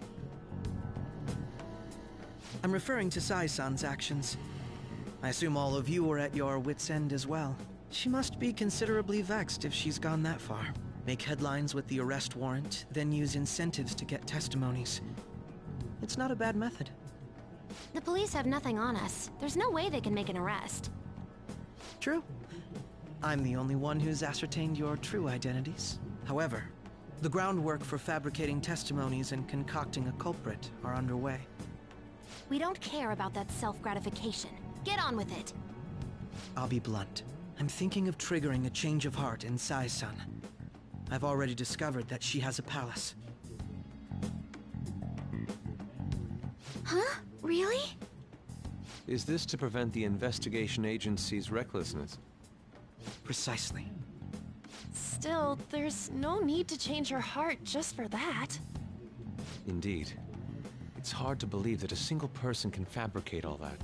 I'm referring to Sai-san's actions. I assume all of you are at your wits' end as well. She must be considerably vexed if she's gone that far. Make headlines with the arrest warrant, then use incentives to get testimonies. It's not a bad method. The police have nothing on us. There's no way they can make an arrest. True. I'm the only one who's ascertained your true identities. However, the groundwork for fabricating testimonies and concocting a culprit are underway. We don't care about that self-gratification. Get on with it. I'll be blunt. I'm thinking of triggering a change of heart in Sai-san. I've already discovered that she has a palace. Huh? Really? Is this to prevent the investigation agency's recklessness? Precisely. Still, there's no need to change her heart just for that. Indeed. It's hard to believe that a single person can fabricate all that.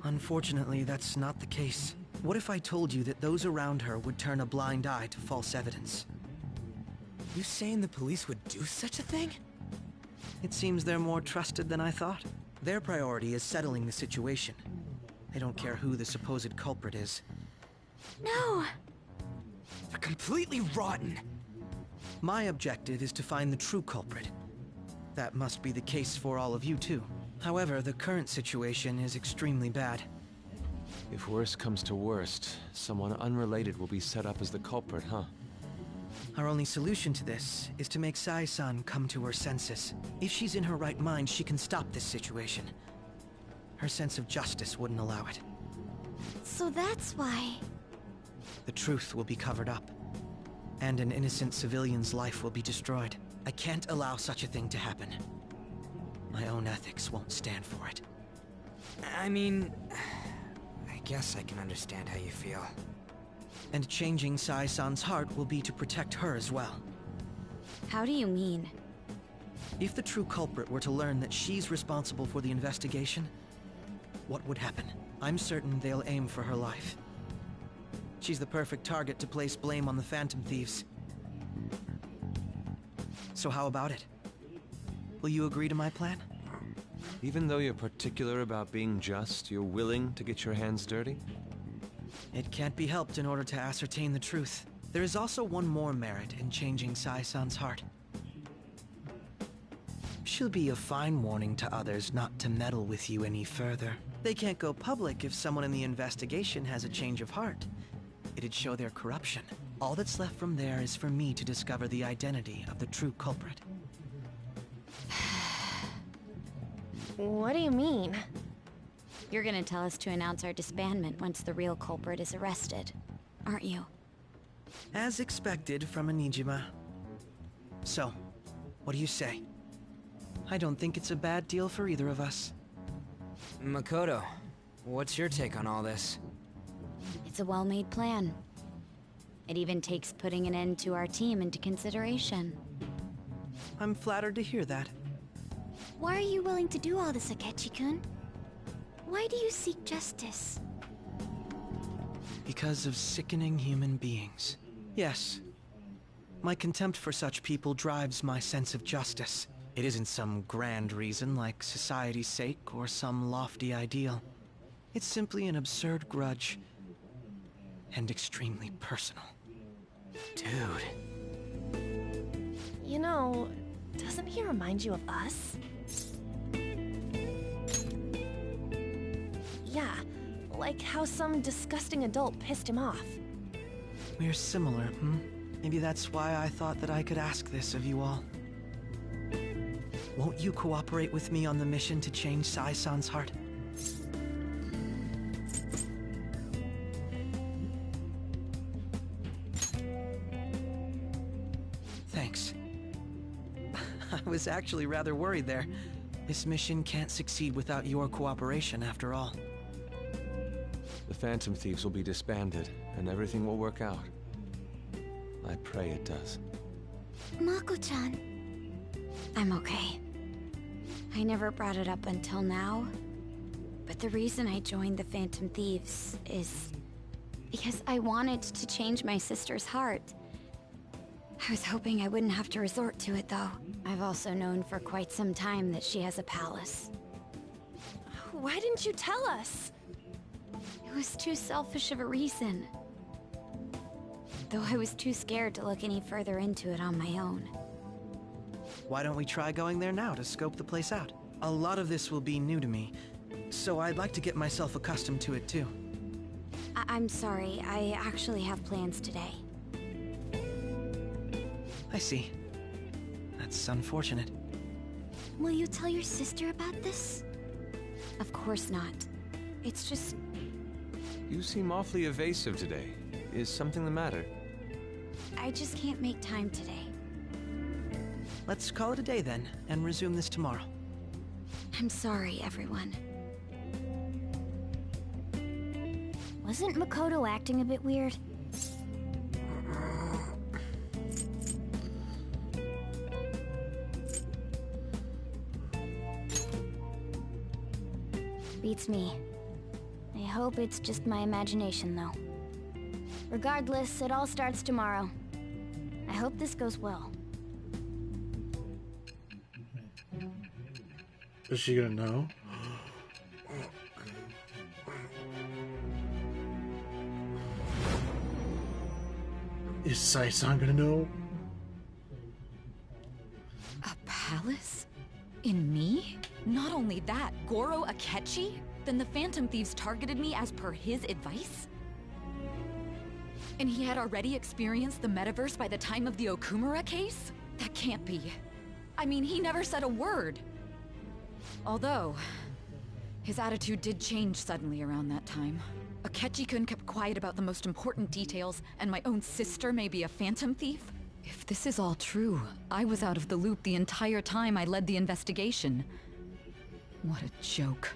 Unfortunately, that's not the case. What if I told you that those around her would turn a blind eye to false evidence? You saying the police would do such a thing? It seems they're more trusted than I thought. Their priority is settling the situation. They don't care who the supposed culprit is. No! They're completely rotten! My objective is to find the true culprit. That must be the case for all of you too. However, the current situation is extremely bad. If worst comes to worst, someone unrelated will be set up as the culprit, huh? Our only solution to this is to make Sai-san come to her senses. If she's in her right mind, she can stop this situation. Her sense of justice wouldn't allow it. So that's why... The truth will be covered up, and an innocent civilian's life will be destroyed. I can't allow such a thing to happen. My own ethics won't stand for it. I mean, I guess I can understand how you feel. And changing Sai-san's heart will be to protect her as well. How do you mean? If the true culprit were to learn that she's responsible for the investigation, what would happen? I'm certain they'll aim for her life. She's the perfect target to place blame on the Phantom Thieves. So how about it? Will you agree to my plan? Even though you're particular about being just, you're willing to get your hands dirty? It can't be helped in order to ascertain the truth. There is also one more merit in changing Sai-san's heart. She'll be a fine warning to others not to meddle with you any further. They can't go public if someone in the investigation has a change of heart. It'd show their corruption. All that's left from there is for me to discover the identity of the true culprit. What do you mean? You're gonna tell us to announce our disbandment once the real culprit is arrested, aren't you? As expected from a Nijima. So, what do you say? I don't think it's a bad deal for either of us. Makoto, what's your take on all this? It's a well-made plan. It even takes putting an end to our team into consideration. I'm flattered to hear that. Why are you willing to do all this, Akechi-kun? Why do you seek justice? Because of sickening human beings. Yes. My contempt for such people drives my sense of justice. It isn't some grand reason like society's sake or some lofty ideal. It's simply an absurd grudge. And extremely personal. Dude. You know, doesn't he remind you of us? Yeah, like how some disgusting adult pissed him off. We're similar, Maybe that's why I thought that I could ask this of you all. Won't you cooperate with me on the mission to change Sai-san's heart? Thanks. I was actually rather worried there. This mission can't succeed without your cooperation, after all. The Phantom Thieves will be disbanded, and everything will work out. I pray it does. Mako-chan. I'm okay. I never brought it up until now, but the reason I joined the Phantom Thieves is because I wanted to change my sister's heart. I was hoping I wouldn't have to resort to it, though. I've also known for quite some time that she has a palace. Why didn't you tell us? It was too selfish of a reason. Though I was too scared to look any further into it on my own. Why don't we try going there now to scope the place out? A lot of this will be new to me, so I'd like to get myself accustomed to it too. I'm sorry, I actually have plans today. I see. That's unfortunate. Will you tell your sister about this? Of course not. It's just... You seem awfully evasive today. Is something the matter? I just can't make time today. Let's call it a day then, and resume this tomorrow. I'm sorry, everyone. Wasn't Makoto acting a bit weird? Beats me. I hope it's just my imagination, though. Regardless, it all starts tomorrow. I hope this goes well. Is she gonna know? Is Sai-san gonna know? A palace? In me? Not only that, Goro Akechi? Then the Phantom Thieves targeted me as per his advice? And he had already experienced the metaverse by the time of the Okumura case? That can't be. I mean, he never said a word. Although, his attitude did change suddenly around that time. Akechi-kun kept quiet about the most important details, and my own sister may be a Phantom Thief? If this is all true, I was out of the loop the entire time I led the investigation. What a joke.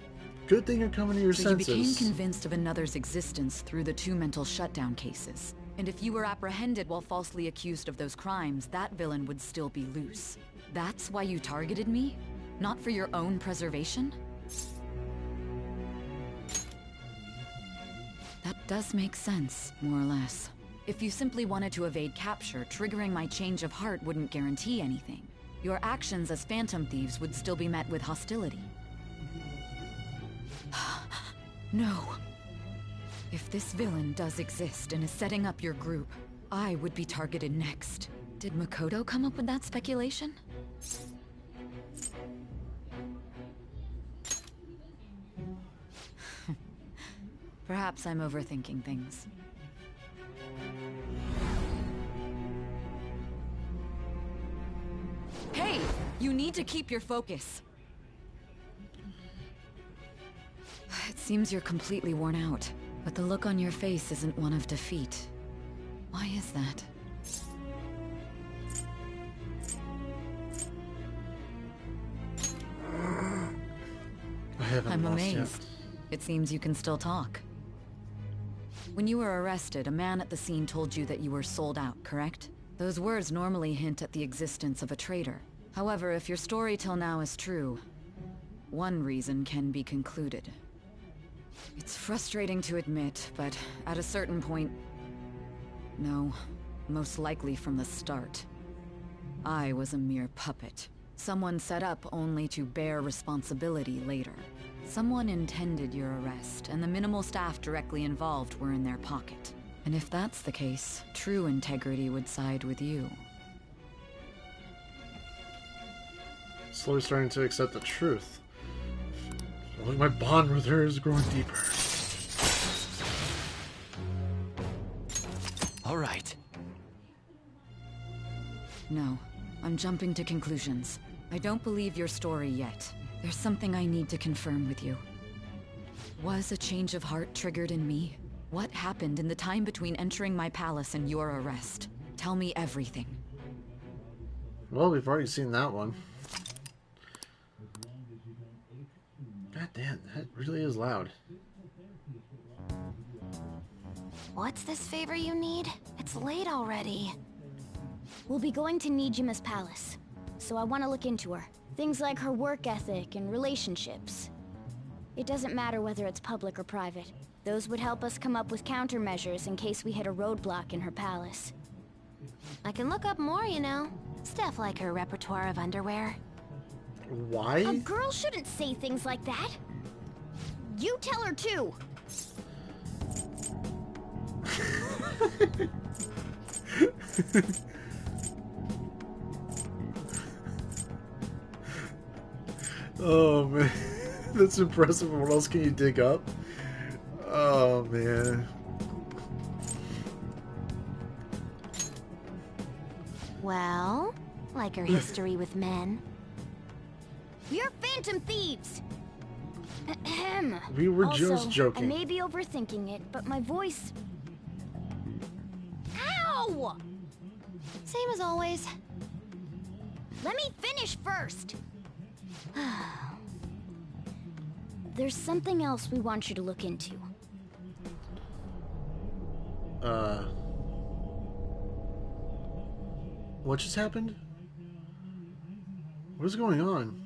Good thing you're coming to your senses. So you became convinced of another's existence through the 2 mental shutdown cases. And if you were apprehended while falsely accused of those crimes, that villain would still be loose. That's why you targeted me? Not for your own preservation? That does make sense, more or less. If you simply wanted to evade capture, triggering my change of heart wouldn't guarantee anything. Your actions as Phantom Thieves would still be met with hostility. No. If this villain does exist and is setting up your group, I would be targeted next. Did Makoto come up with that speculation? Perhaps I'm overthinking things. Hey! You need to keep your focus. It seems you're completely worn out, but the look on your face isn't one of defeat. Why is that? I'm amazed. It seems you can still talk. When you were arrested, a man at the scene told you that you were sold out, correct? Those words normally hint at the existence of a traitor. However, if your story till now is true, one reason can be concluded. It's frustrating to admit, but at a certain point... No, most likely from the start. I was a mere puppet. Someone set up only to bear responsibility later. Someone intended your arrest, and the minimal staff directly involved were in their pocket. And if that's the case, true integrity would side with you. Slowly starting to accept the truth. I feel like my bond with her is growing deeper. All right. No, I'm jumping to conclusions. I don't believe your story yet. There's something I need to confirm with you. Was a change of heart triggered in me? What happened in the time between entering my palace and your arrest? Tell me everything. Well, we've already seen that one. God damn, that really is loud. What's this favor you need? It's late already. We'll be going to Nijima's palace, so I want to look into her. Things like her work ethic and relationships. It doesn't matter whether it's public or private. Those would help us come up with countermeasures in case we hit a roadblock in her palace. I can look up more, you know. Stuff like her repertoire of underwear. Why? A girl shouldn't say things like that. You tell her too. Oh man, that's impressive. What else can you dig up? Oh man. Well, like her history with men. We're Phantom Thieves! We were also, just joking. I may be overthinking it, but my voice... Ow! Same as always. Let me finish first! There's something else we want you to look into. What just happened? What is going on?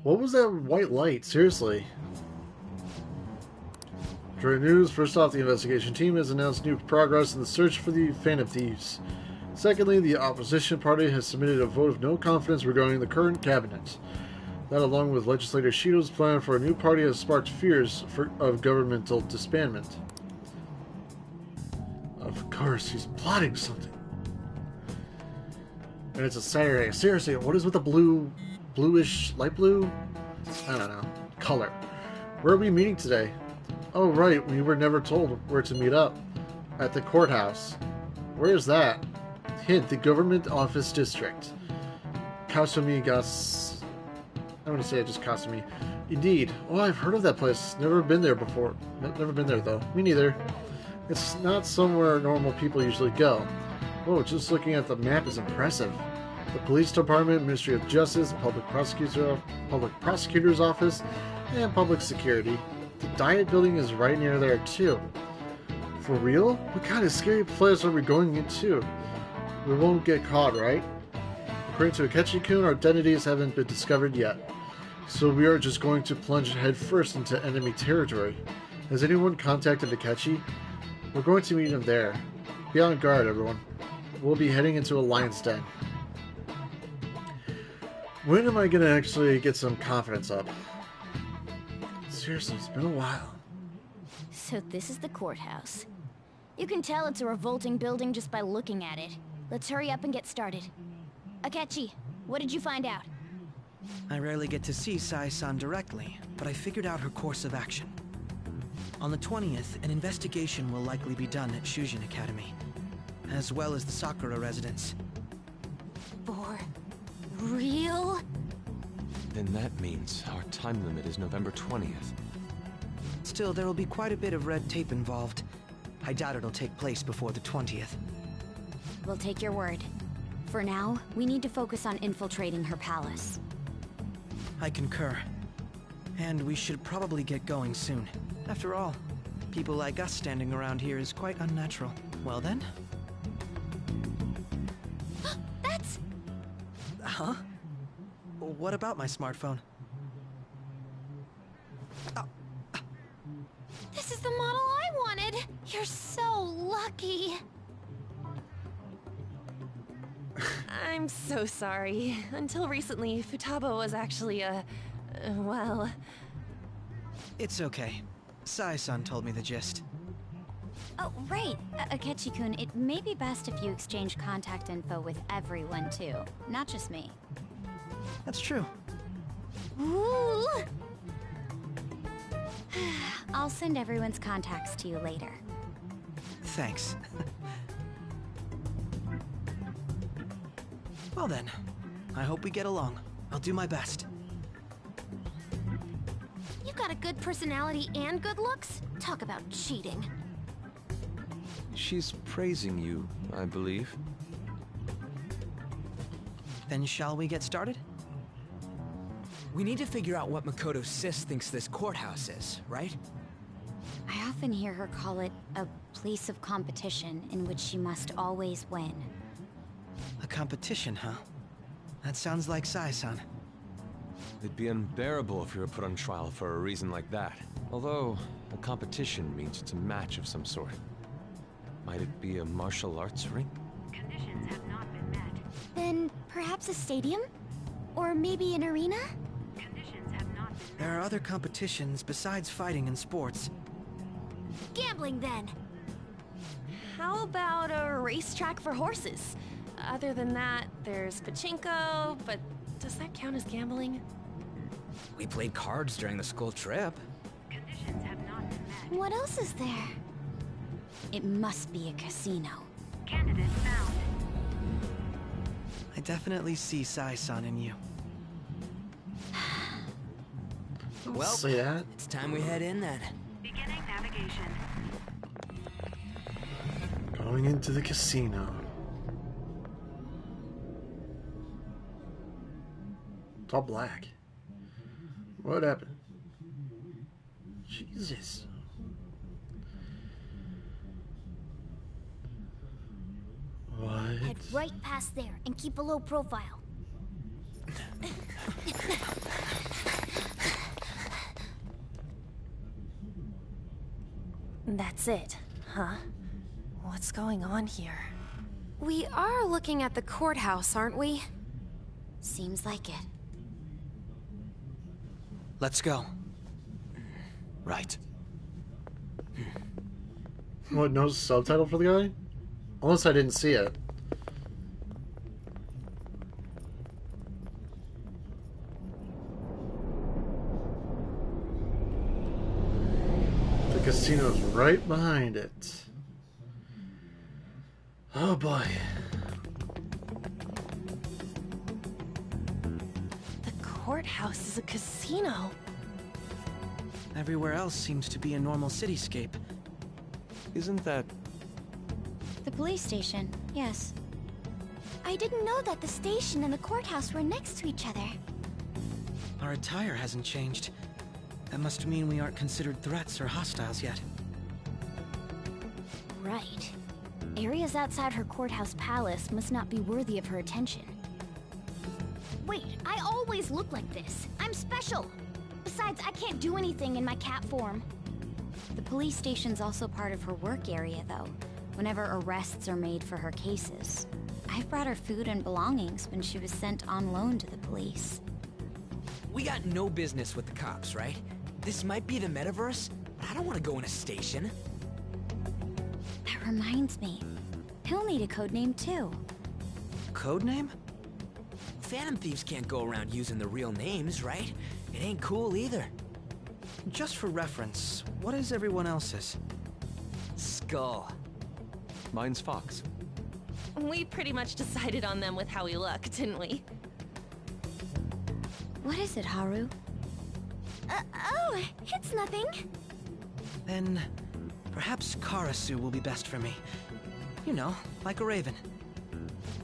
What was that white light? Seriously. During news, first off, the investigation team has announced new progress in the search for the Phantom Thieves. Secondly, the opposition party has submitted a vote of no confidence regarding the current cabinet. That, along with legislator Shido's plan for a new party, has sparked fears of governmental disbandment. Of course, he's plotting something. And it's a Saturday. Seriously, what is with the blue bluish, light blue? I don't know. Color. Where are we meeting today? Oh, right. We were never told where to meet up. At the courthouse. Where is that? Hint, the government office district. Kasumi Gas... I'm going to say it just Kasumi. Indeed. Oh, I've heard of that place. Never been there before. Never been there, though. Me neither. It's not somewhere normal people usually go. Whoa, just looking at the map is impressive. The police department, Ministry of Justice, public prosecutor's office, and public security. The Diet building is right near there, too. For real? What kind of scary place are we going into? We won't get caught, right? According to Akechi-kun, our identities haven't been discovered yet. So we are just going to plunge headfirst into enemy territory. Has anyone contacted Akechi? We're going to meet him there. Be on guard, everyone. We'll be heading into a lion's den. When am I going to actually get some confidence up? Seriously, it's been a while. So this is the courthouse. You can tell it's a revolting building just by looking at it. Let's hurry up and get started. Akechi, what did you find out? I rarely get to see Sai-san directly, but I figured out her course of action. On the 20th, an investigation will likely be done at Shujin Academy, as well as the Sakura residence. For real? Then that means our time limit is November 20th. Still, there will be quite a bit of red tape involved. I doubt it'll take place before the 20th. We'll take your word. For now, we need to focus on infiltrating her palace. I concur. And we should probably get going soon. After all, people like us standing around here is quite unnatural. Well then? That's... Huh? What about my smartphone? This is the model I wanted! You're so lucky! I'm so sorry. Until recently, Futaba was actually well... It's okay. Sai-san told me the gist. Oh, right. Akechi-kun, it may be best if you exchange contact info with everyone, too. Not just me. That's true. Ooh! I'll send everyone's contacts to you later. Thanks. Well then, I hope we get along. I'll do my best. You got a good personality and good looks? Talk about cheating. She's praising you, I believe. Then shall we get started? We need to figure out what Makoto Sis thinks this courthouse is, right? I often hear her call it a place of competition in which she must always win. A competition, huh? That sounds like Sai-san. It'd be unbearable if you were put on trial for a reason like that. Although, a competition means it's a match of some sort. Might it be a martial arts ring? Conditions have not been met. Then perhaps a stadium? Or maybe an arena? Conditions have not been met. There are other competitions besides fighting and sports. Gambling, then. How about a racetrack for horses? Other than that, there's pachinko, but does that count as gambling? We played cards during the school trip. Conditions have not been met. What else is there? It must be a casino. Candidate found. I definitely see Sai-san in you. Well, say that. It's time we head in then. Beginning navigation. Going into the casino. It's all black. What happened? Jesus. What? Head right past there and keep a low profile. That's it, huh? What's going on here? We are looking at the courthouse, aren't we? Seems like it. Let's go. Right. What, no subtitle for the guy? Unless I didn't see it. casino's right behind it. Oh boy. The courthouse is a casino. Everywhere else seems to be a normal cityscape. Isn't that... The police station, yes. I didn't know that the station and the courthouse were next to each other. Our attire hasn't changed. That must mean we aren't considered threats or hostiles yet. Right. Areas outside her courthouse palace must not be worthy of her attention. Wait, I always look like this. I'm special. Besides, I can't do anything in my cat form. The police station's also part of her work area, though, whenever arrests are made for her cases. I've brought her food and belongings when she was sent on loan to the police. We got no business with the cops, right? This might be the metaverse, but I don't want to go in a station. That reminds me. He'll need a codename, too. Codename? Phantom thieves can't go around using their real names, right? It ain't cool either. Just for reference, what is everyone else's? Skull. Mine's Fox. We pretty much decided on them with how we look, didn't we? What is it, Haru? Oh, it's nothing. Then, perhaps Karasu will be best for me. You know, like a raven.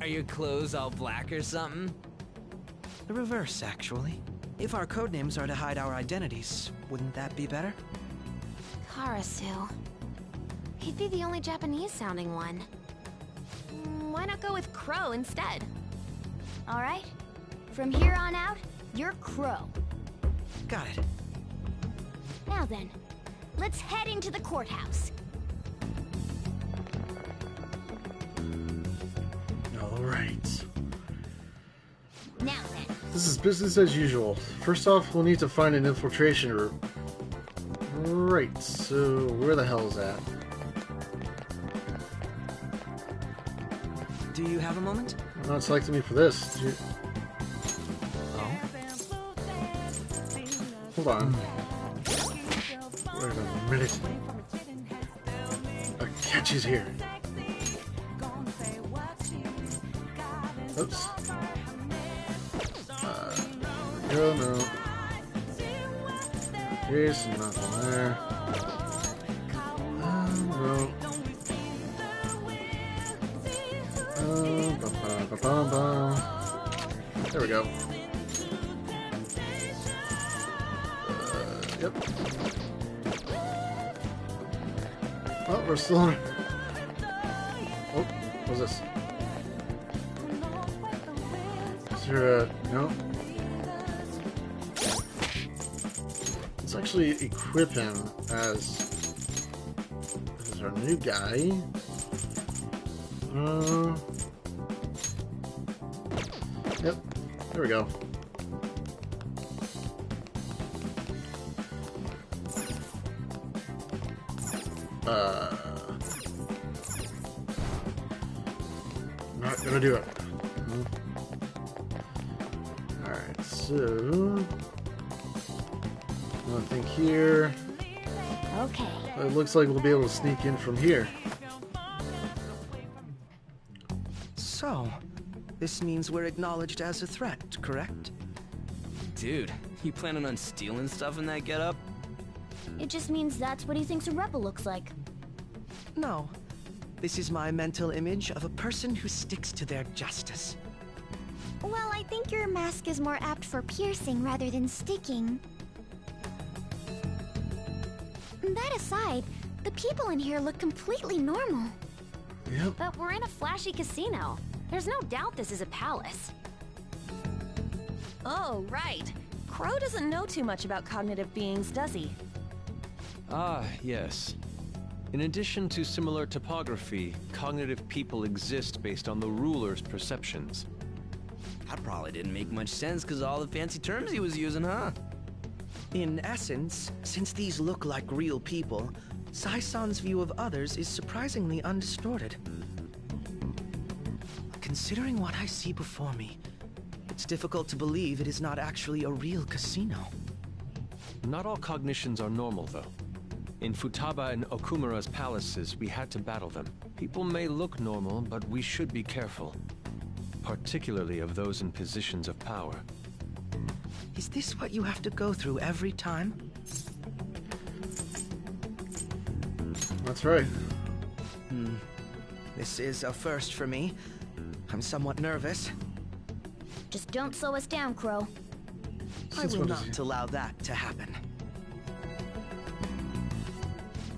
Are your clothes all black or something? The reverse, actually. If our codenames are to hide our identities, wouldn't that be better? Karasu. He'd be the only Japanese-sounding one. Why not go with Crow instead? All right. From here on out, you're Crow. Got it. Now then, let's head into the courthouse. All right. Now then. This is business as usual. First off, we'll need to find an infiltration route. Right, so where the hell is that? Do you have a moment? You're not selecting me for this. Oh? Hold on. Wait a minute. Akechi's here. Oops. No. There's nothing there. No. There we go. Yep. Oh, we're still on. Oh, what's this? Is there a... No. Let's actually equip him as our new guy. Yep, there we go. Not gonna do it. Alright, so nothing here. Okay. It looks like we'll be able to sneak in from here. So, this means we're acknowledged as a threat, correct? Dude, you planning on stealing stuff in that getup? It just means that's what he thinks a rebel looks like. No. This is my mental image of a person who sticks to their justice. Well, I think your mask is more apt for piercing rather than sticking. That aside, the people in here look completely normal. Yep. But we're in a flashy casino. There's no doubt this is a palace. Oh, right. Crow doesn't know too much about cognitive beings, does he? Ah, yes. In addition to similar topography, cognitive people exist based on the ruler's perceptions. That probably didn't make much sense because of all the fancy terms he was using, huh? In essence, since these look like real people, Sai-san's view of others is surprisingly undistorted. Considering what I see before me, it's difficult to believe it is not actually a real casino. Not all cognitions are normal, though. In Futaba and Okumura's palaces, we had to battle them. People may look normal, but we should be careful. Particularly of those in positions of power. Is this what you have to go through every time? That's right. This is a first for me. I'm somewhat nervous. Just don't slow us down, Crow. I will not allow that to happen.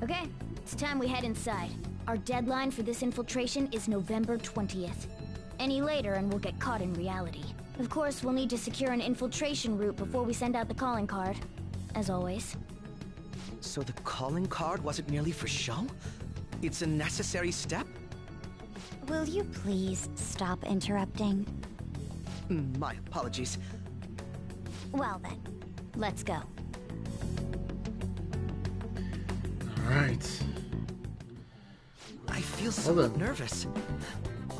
Okay, it's time we head inside. Our deadline for this infiltration is November 20th. Any later and we'll get caught in reality. Of course, we'll need to secure an infiltration route before we send out the calling card. As always. So the calling card wasn't merely for show? It's a necessary step? Will you please stop interrupting? My apologies. Well then, let's go. Alright. I feel so nervous.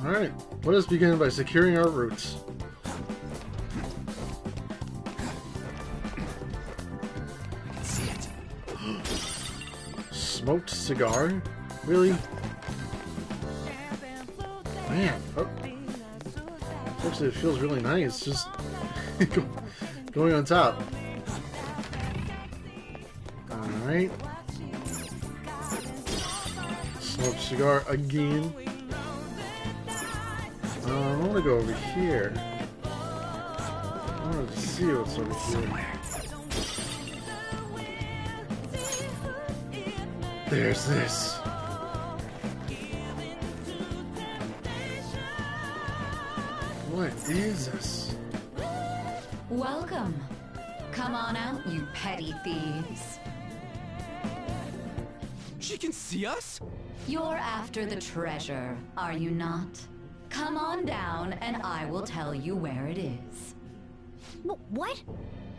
Alright, let us begin by securing our routes. I can see it. Smoked cigar? Really? Man, actually it feels really nice, just going on top. Alright. Smoked cigar again. I want to go over here. I want to see what's over here. There's this. What is this? Welcome. Come on out, you petty thieves. She can see us? You're after the treasure, are you not? Come on down and I will tell you where it is. What?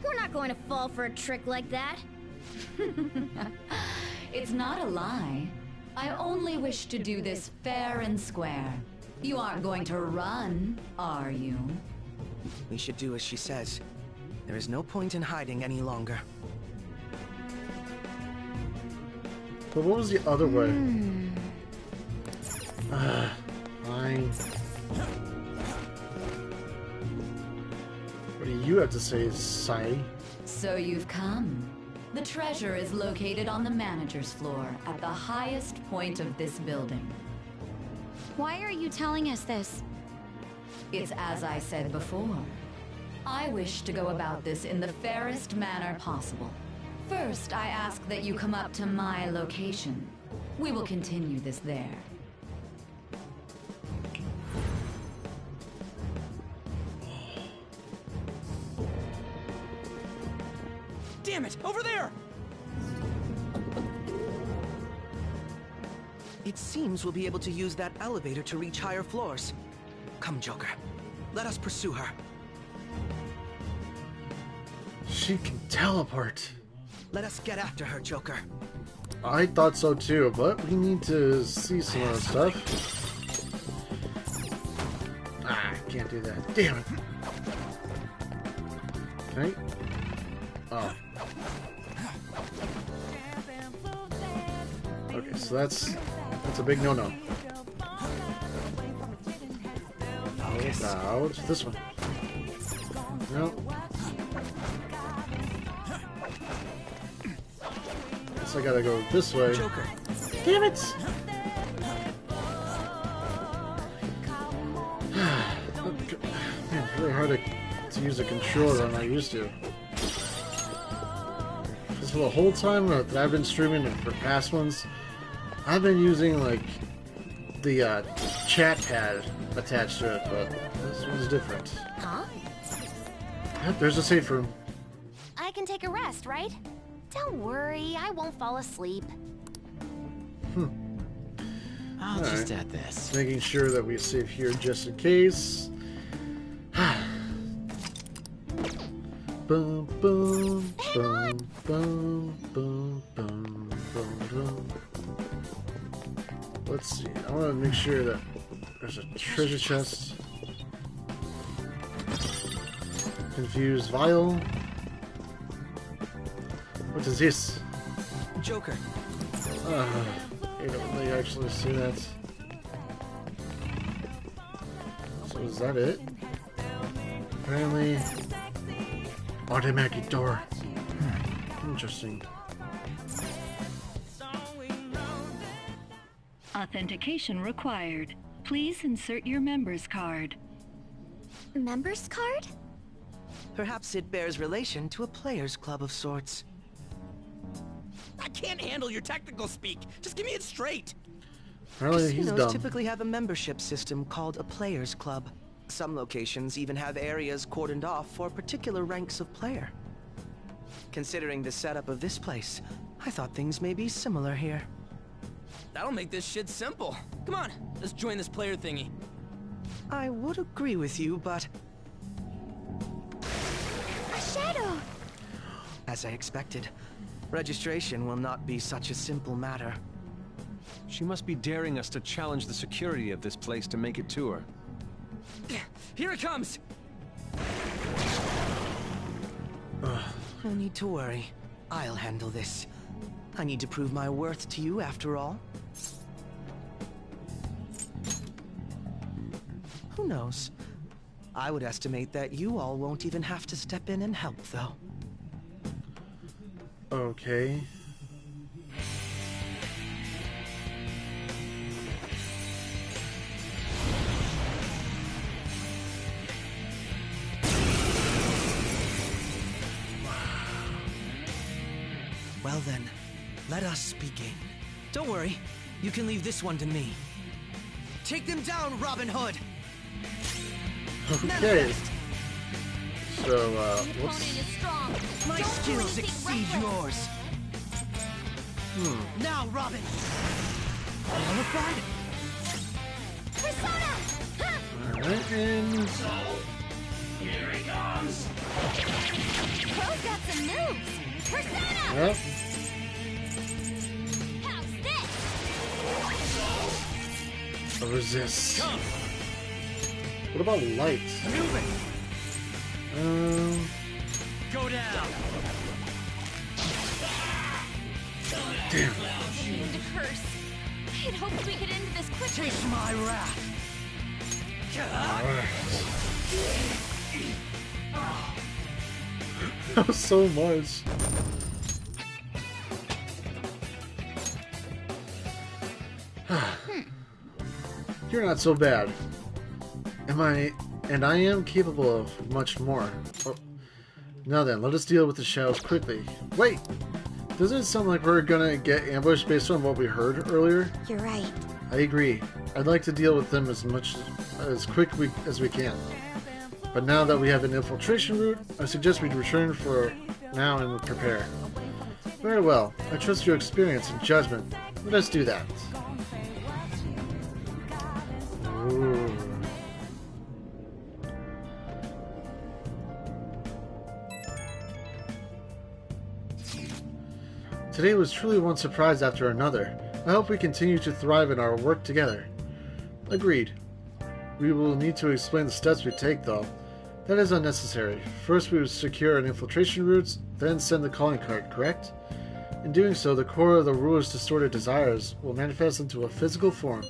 We're not going to fall for a trick like that. It's not a lie. I only wish to do this fair and square. You aren't going to run, are you? We should do as she says. There is no point in hiding any longer. But what was the other way? Fine. What do you have to say, Sai? So you've come. The treasure is located on the manager's floor at the highest point of this building. Why are you telling us this? It's as I said before. I wish to go about this in the fairest manner possible. First, I ask that you come up to my location. We will continue this there. Damn it! Over there! It seems we'll be able to use that elevator to reach higher floors. Come, Joker. Let us pursue her. She can teleport. Let us get after her, Joker. I thought so too, but we need to see some of the stuff. I can't do that. Damn it. Okay. Oh. Okay, so that's a big no-no. Now it's this one. No. Guess I gotta go this way. Joker. Damn it! Man, it's really hard to use a controller than I used to. Because for the whole time that I've been streaming and for past ones, I've been using like the chat pad attached to it, but this one's different. Huh? Yep, there's a safe room. I can take a rest, right? Don't worry, I won't fall asleep. I'll All just right. add this. Making sure that we save here just in case. Boom, boom, boom, boom, boom, boom, boom, boom. Let's see. I want to make sure that there's a treasure chest. Confused vial. What is this? Joker, I hate it when they actually see that. So is that it? Apparently, automatic door. Interesting. Authentication required. Please insert your member's card. Member's card? Perhaps it bears relation to a players' club of sorts. I can't handle your technical speak. Just give me it straight. Apparently he's Casinos dumb. typically have a membership system called a players' club. Some locations even have areas cordoned off for particular ranks of player. Considering the setup of this place, I thought things may be similar here. That'll make this shit simple. Come on, let's join this player thingy. I would agree with you, but... A shadow! As I expected, registration will not be such a simple matter. She must be daring us to challenge the security of this place to make it to her. Here it comes! No need to worry. I'll handle this. I need to prove my worth to you after all. Who knows? I would estimate that you all won't even have to step in and help, though. Okay. Well then, let us begin. Don't worry, you can leave this one to me. Take them down, Robin Hood! Okay. So, whoops. My skills exceed yours. Now, Robin! Qualified? Persona! Alright, and... Here he comes! Pro's got some moves! Persona! Yep. How's this? A resist. What about light? Go down! Damn. And a curse. I had hoped we could end this quickly. Taste my wrath! That was so much. You're not so bad. I am capable of much more. Oh. Now then, let us deal with the shadows quickly. Wait! Doesn't it sound like we're gonna get ambushed based on what we heard earlier? You're right. I agree. I'd like to deal with them as quick as we can. But now that we have an infiltration route, I suggest we return for now and prepare. Very well. I trust your experience and judgment. Let us do that. Ooh. Today was truly one surprise after another. I hope we continue to thrive in our work together. Agreed. We will need to explain the steps we take, though. That is unnecessary. First we will secure an infiltration route, then send the calling card, correct? In doing so, the core of the ruler's distorted desires will manifest into a physical form.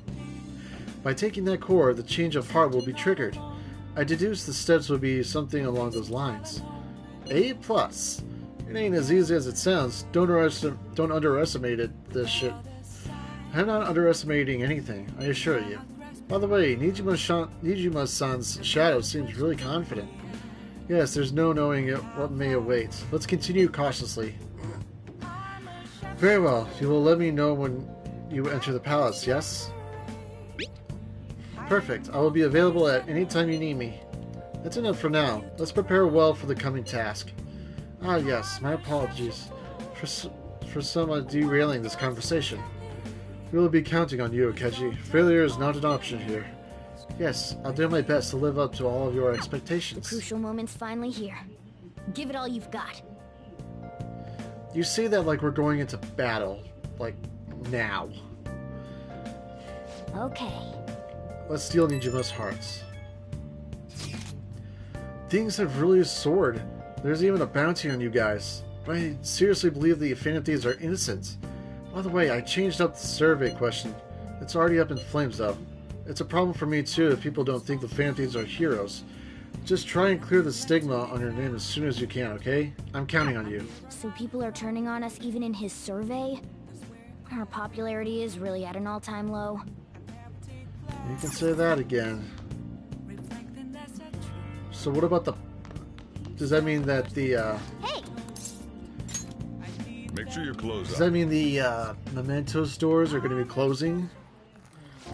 By taking that core, the change of heart will be triggered. I deduce the steps will be something along those lines. A+. It ain't as easy as it sounds. Don't underestimate this shit. I'm not underestimating anything, I assure you. By the way, Nijima-san's shadow seems really confident. Yes, there's no knowing what may await. Let's continue cautiously. Very well. You will let me know when you enter the palace, yes? Perfect. I will be available at any time you need me. That's enough for now. Let's prepare well for the coming task. Ah, yes. My apologies for some derailing this conversation. We will be counting on you, Akechi. Failure is not an option here. Yes, I'll do my best to live up to all of your expectations. The crucial moment's finally here. Give it all you've got. You say that like we're going into battle. Like, now. Okay. Let's steal Nijima's hearts. Things have really soared. There's even a bounty on you guys. But I seriously believe the Phantom Thieves are innocent. By the way, I changed up the survey question. It's already up in flames, though. It's a problem for me, too, if people don't think the Phantom Thieves are heroes. Just try and clear the stigma on your name as soon as you can, okay? I'm counting on you. So people are turning on us even in his survey? Our popularity is really at an all-time low. You can say that again. So what about the... Does that mean that the, Hey! Make sure you close Does up. that mean the, Memento stores are going to be closing?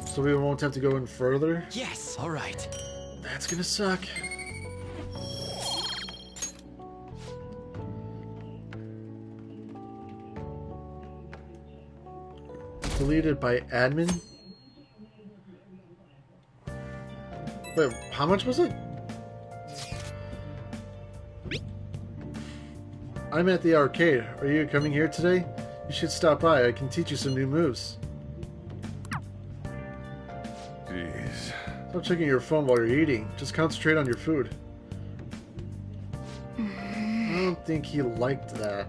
So we won't have to go in further? Yes, alright. That's gonna suck. Deleted by admin? Wait, how much was it? I'm at the arcade. Are you coming here today? You should stop by. I can teach you some new moves. Jeez. Stop checking your phone while you're eating. Just concentrate on your food. I don't think he liked that.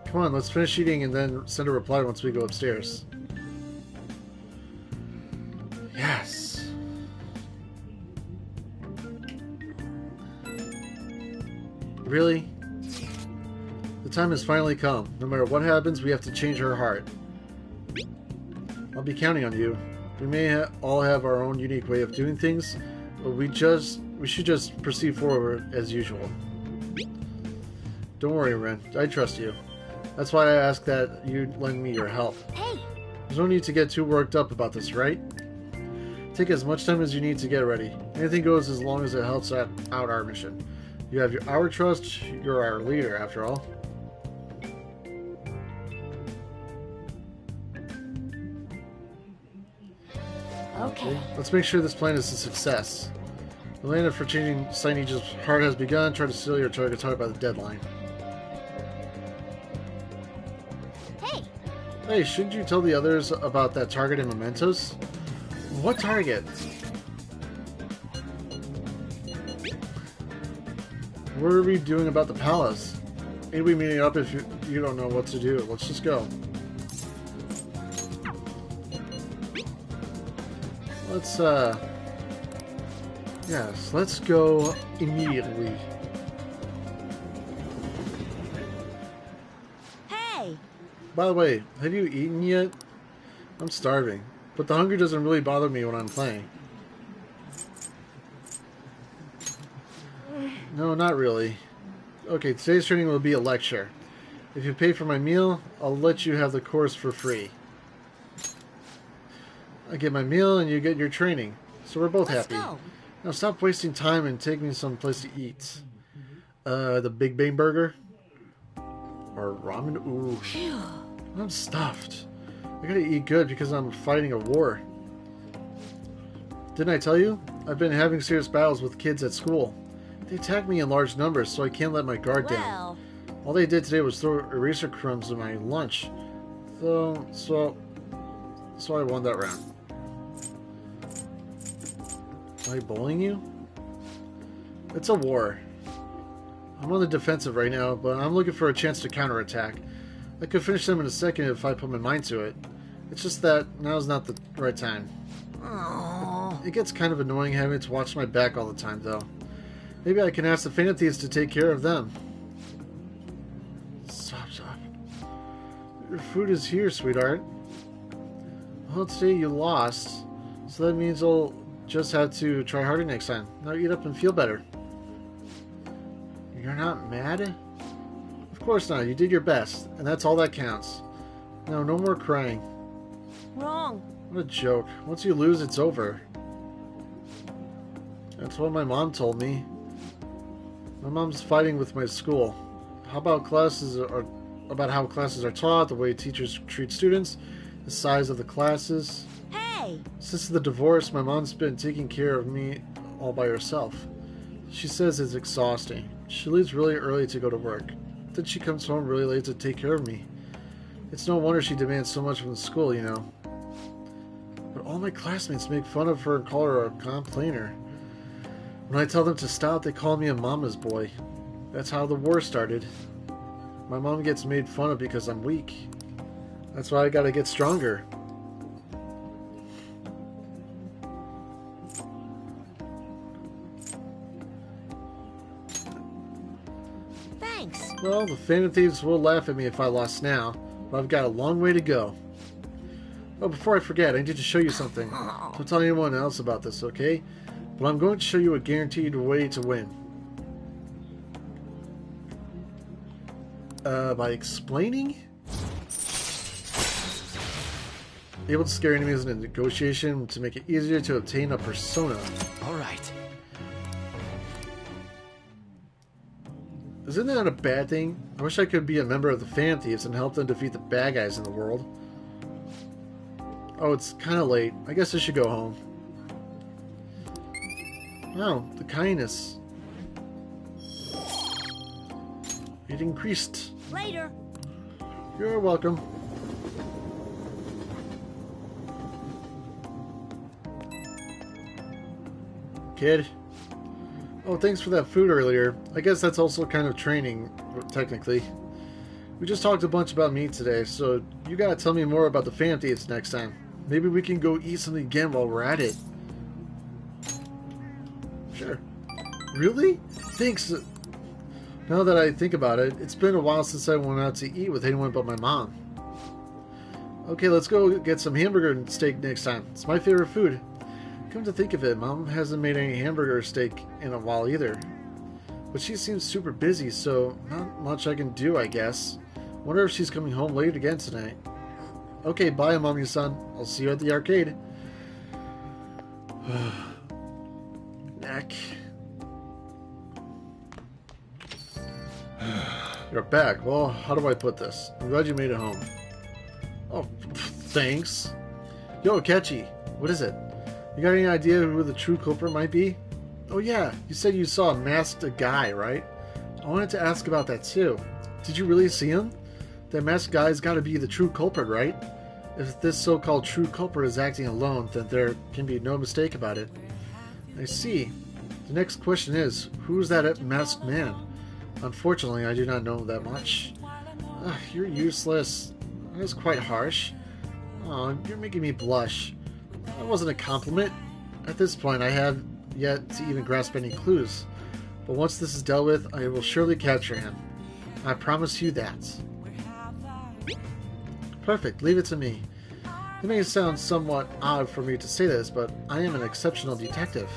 Come on, let's finish eating and then send a reply once we go upstairs. Yes. Really? The time has finally come. No matter what happens, we have to change her heart. I'll be counting on you. We may all have our own unique way of doing things, but we should just proceed forward as usual. Don't worry, Ren. I trust you. That's why I asked that you lend me your help. Hey! There's no need to get too worked up about this, right? Take as much time as you need to get ready. Anything goes as long as it helps out our mission. You have our trust. You're our leader, after all. Okay. Let's make sure this plan is a success. The plan for changing Signag's heart has begun. Try to steal your target's heart by the deadline. Hey! Hey, shouldn't you tell the others about that target in Mementos? What target? What are we doing about the palace? Ain't we meeting up if you don't know what to do? Let's just go. Let's, yes, let's go immediately. Hey! By the way, have you eaten yet? I'm starving, but the hunger doesn't really bother me when I'm playing. No, not really. Okay, today's training will be a lecture. If you pay for my meal, I'll let you have the course for free. I get my meal and you get your training, so we're both happy. Go. Now stop wasting time and take me someplace to eat. The Big Bang Burger? Or ramen? Ooh. I'm stuffed. I gotta eat good because I'm fighting a war. Didn't I tell you? I've been having serious battles with kids at school. They attack me in large numbers, so I can't let my guard down. All they did today was throw eraser crumbs in my lunch. So I won that round. Am I bullying you? It's a war. I'm on the defensive right now, but I'm looking for a chance to counterattack. I could finish them in a second if I put my mind to it. It's just that now's not the right time. Aww. It gets kind of annoying having to watch my back all the time, though. Maybe I can ask the Phantom Thieves to take care of them. Stop. Your food is here, sweetheart. Well, today you lost, so that means I'll just have to try harder next time. Now eat up and feel better. You're not mad? Of course not. You did your best, and that's all that counts. No more crying. Wrong. What a joke. Once you lose, it's over. That's what my mom told me. My mom's fighting with my school. How about how classes are taught, the way teachers treat students, the size of the classes. Hey! Since the divorce, my mom's been taking care of me all by herself. She says it's exhausting. She leaves really early to go to work. Then she comes home really late to take care of me. It's no wonder she demands so much from the school, you know. But all my classmates make fun of her and call her a complainer. When I tell them to stop, they call me a mama's boy. That's how the war started. My mom gets made fun of because I'm weak. That's why I gotta get stronger. Thanks. Well, the Phantom Thieves will laugh at me if I lost now, but I've got a long way to go. Oh, before I forget, I need to show you something. Don't tell anyone else about this, okay? But I'm going to show you a guaranteed way to win. By explaining? Able to scare enemies in a negotiation to make it easier to obtain a persona. Alright. Isn't that a bad thing? I wish I could be a member of the Phantom Thieves and help them defeat the bad guys in the world. Oh, it's kind of late. I guess I should go home. Oh, the kindness. It increased. Later. You're welcome. Kid. Oh, thanks for that food earlier. I guess that's also kind of training, technically. We just talked a bunch about meat today, so you gotta tell me more about the Phantom Thieves next time. Maybe we can go eat something again while we're at it. Sure. Really? Thanks. Now that I think about it, it's been a while since I went out to eat with anyone but my mom. Okay, let's go get some hamburger and steak next time. It's my favorite food. Come to think of it, Mom hasn't made any hamburger or steak in a while either. But she seems super busy, so not much I can do, I guess. Wonder if she's coming home late again tonight. Okay, bye, Mommy Son. I'll see you at the arcade. Neck. You're back. Well, how do I put this? I'm glad you made it home. Oh, thanks. Yo, Akechi, what is it? You got any idea who the true culprit might be? Oh yeah, you said you saw a masked guy, right? I wanted to ask about that too. Did you really see him? That masked guy's got to be the true culprit, right? If this so-called true culprit is acting alone, then there can be no mistake about it. I see. The next question is, who's that masked man? Unfortunately, I do not know that much. You're useless. That was quite harsh. Oh, you're making me blush. That wasn't a compliment. At this point, I have yet to even grasp any clues. But once this is dealt with, I will surely capture him. I promise you that. Perfect, leave it to me. It may sound somewhat odd for me to say this, but I am an exceptional detective.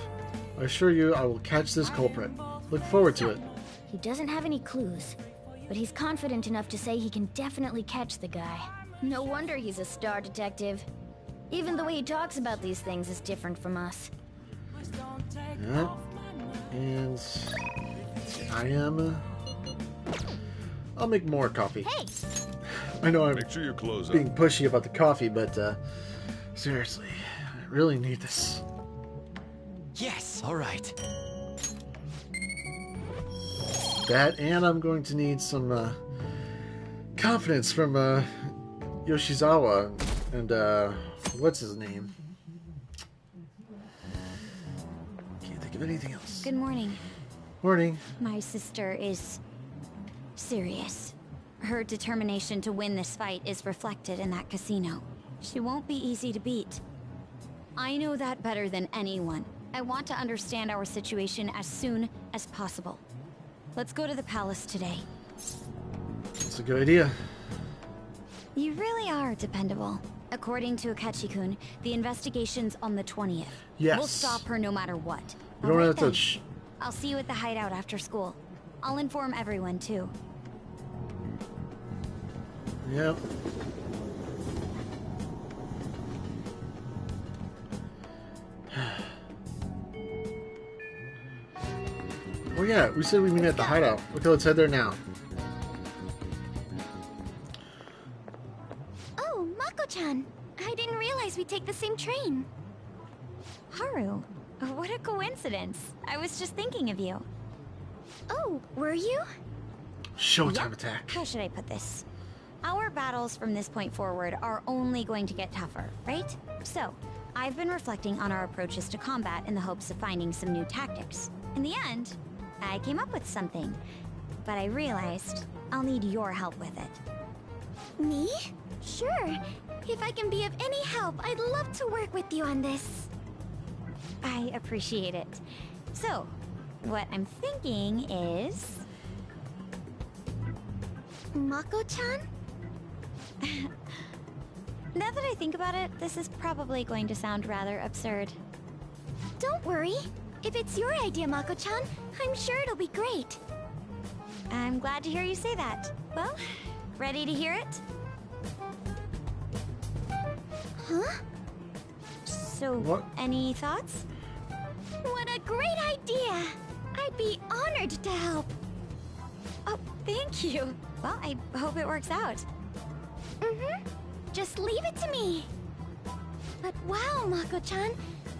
I assure you I will catch this culprit. Look forward to it. He doesn't have any clues, but he's confident enough to say he can definitely catch the guy. No wonder he's a star detective. Even the way he talks about these things is different from us. Yeah. And I am... I'll make more coffee. Hey! I know I'm Make sure your clothes being pushy about the coffee, but seriously, I really need this. Yes, alright. That, and I'm going to need some confidence from Yoshizawa and what's his name? Can't think of anything else. Good morning. Morning. My sister is serious. Her determination to win this fight is reflected in that casino. She won't be easy to beat. I know that better than anyone. I want to understand our situation as soon as possible. Let's go to the palace today. That's a good idea. You really are dependable. According to Akechi-kun, the investigation's on the 20th. Yes. We'll stop her no matter what. We don't All have right, to... then. I'll see you at the hideout after school. I'll inform everyone, too. Yep. Oh yeah, we said we meet at the hideout. Okay, let's head there now. Oh, Mako-chan! I didn't realize we'd take the same train. Haru, what a coincidence. I was just thinking of you. Oh, were you? Showtime attack. How should I put this? Our battles from this point forward are only going to get tougher, right? So, I've been reflecting on our approaches to combat in the hopes of finding some new tactics. In the end, I came up with something, but I realized I'll need your help with it. Me? Sure. If I can be of any help, I'd love to work with you on this. I appreciate it. So, what I'm thinking is... Mako-chan? Now that I think about it, this is probably going to sound rather absurd. Don't worry. If it's your idea, Mako-chan, I'm sure it'll be great. I'm glad to hear you say that. Well, ready to hear it? Huh? So, What? any thoughts? What a great idea! I'd be honored to help. Oh, thank you. Well, I hope it works out. Mm-hmm. Just leave it to me. But wow, Mako-chan,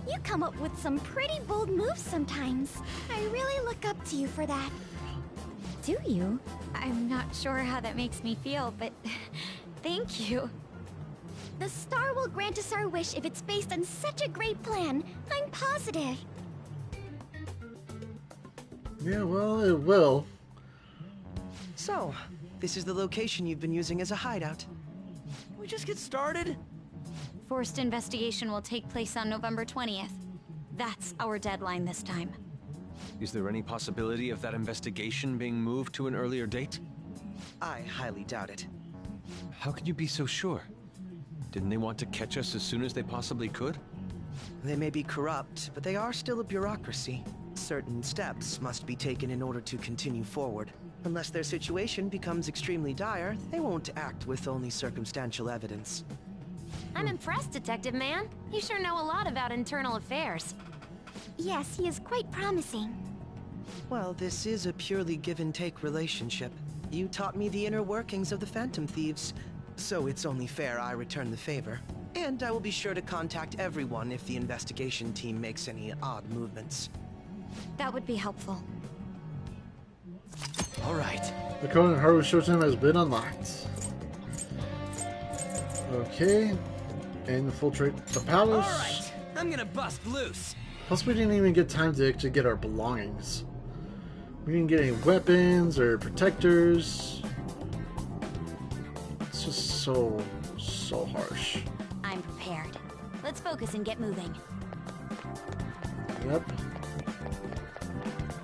you come up with some pretty bold moves sometimes. I really look up to you for that. Do you? I'm not sure how that makes me feel, but thank you. The star will grant us our wish if it's based on such a great plan. I'm positive. Yeah, well, it will. So, this is the location you've been using as a hideout. Can we just get started? Forced investigation will take place on November 20th. That's our deadline this time. Is there any possibility of that investigation being moved to an earlier date? I highly doubt it. How can you be so sure? Didn't they want to catch us as soon as they possibly could? They may be corrupt, but they are still a bureaucracy. Certain steps must be taken in order to continue forward. Unless their situation becomes extremely dire, they won't act with only circumstantial evidence. I'm impressed, Detective Man. You sure know a lot about internal affairs. Yes, he is quite promising. Well, this is a purely give-and-take relationship. You taught me the inner workings of the Phantom Thieves, so it's only fair I return the favor. And I will be sure to contact everyone if the investigation team makes any odd movements. That would be helpful. All right. The Conan Haru Showtime has been unlocked. Okay. Infiltrate the palace. Alright, I'm gonna bust loose. Plus, we didn't even get time to actually get our belongings. We didn't get any weapons or protectors. It's just so harsh. I'm prepared. Let's focus and get moving. Yep.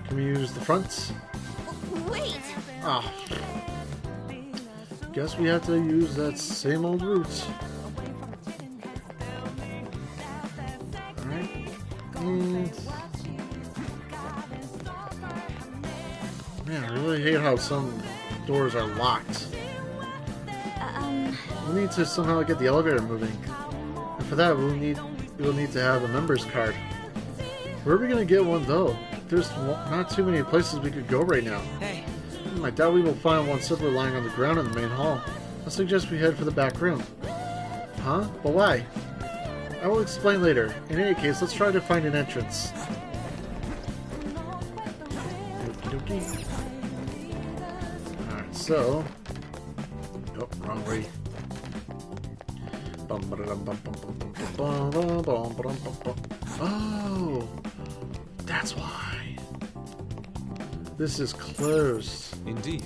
Can we use the front? Wait! Ah. Guess we have to use that same old route. Alright. And... man, I really hate how some doors are locked. We need to somehow get the elevator moving. And for that, we'll need to have a member's card. Where are we gonna get one though? There's not too many places we could go right now. Hey. I doubt we will find one simply lying on the ground in the main hall. I suggest we head for the back room. Huh? But why? I will explain later. In any case, let's try to find an entrance. Okie dokie. Alright, so... oh, wrong way. Oh! That's why. This is closed. Indeed.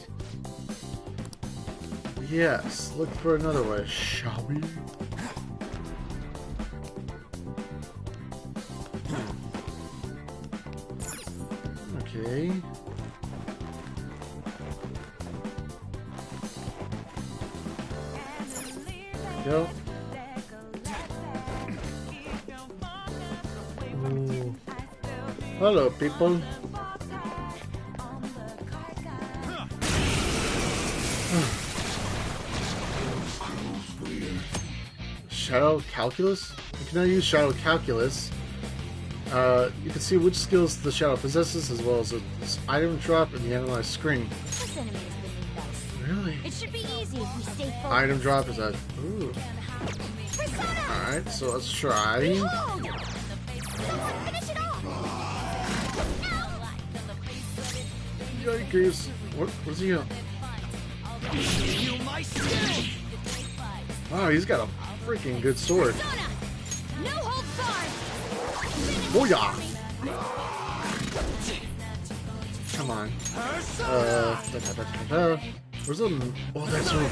Yes, look for another way, shall we? Okay. There we go. Ooh. Hello, people. Shadow Calculus? You can now use Shadow Calculus. You can see which skills the Shadow possesses, as well as its item drop and the analyze screen. This enemy is beneath us. Really? It should be easy if we stay focused. Item drop is that. Ooh. Alright, so let's try. Finish it off! Yikers. What's he on? Wow, he's got a freaking good sword. No holds barred! Booyah! Come on. Where's the... oh, that's one.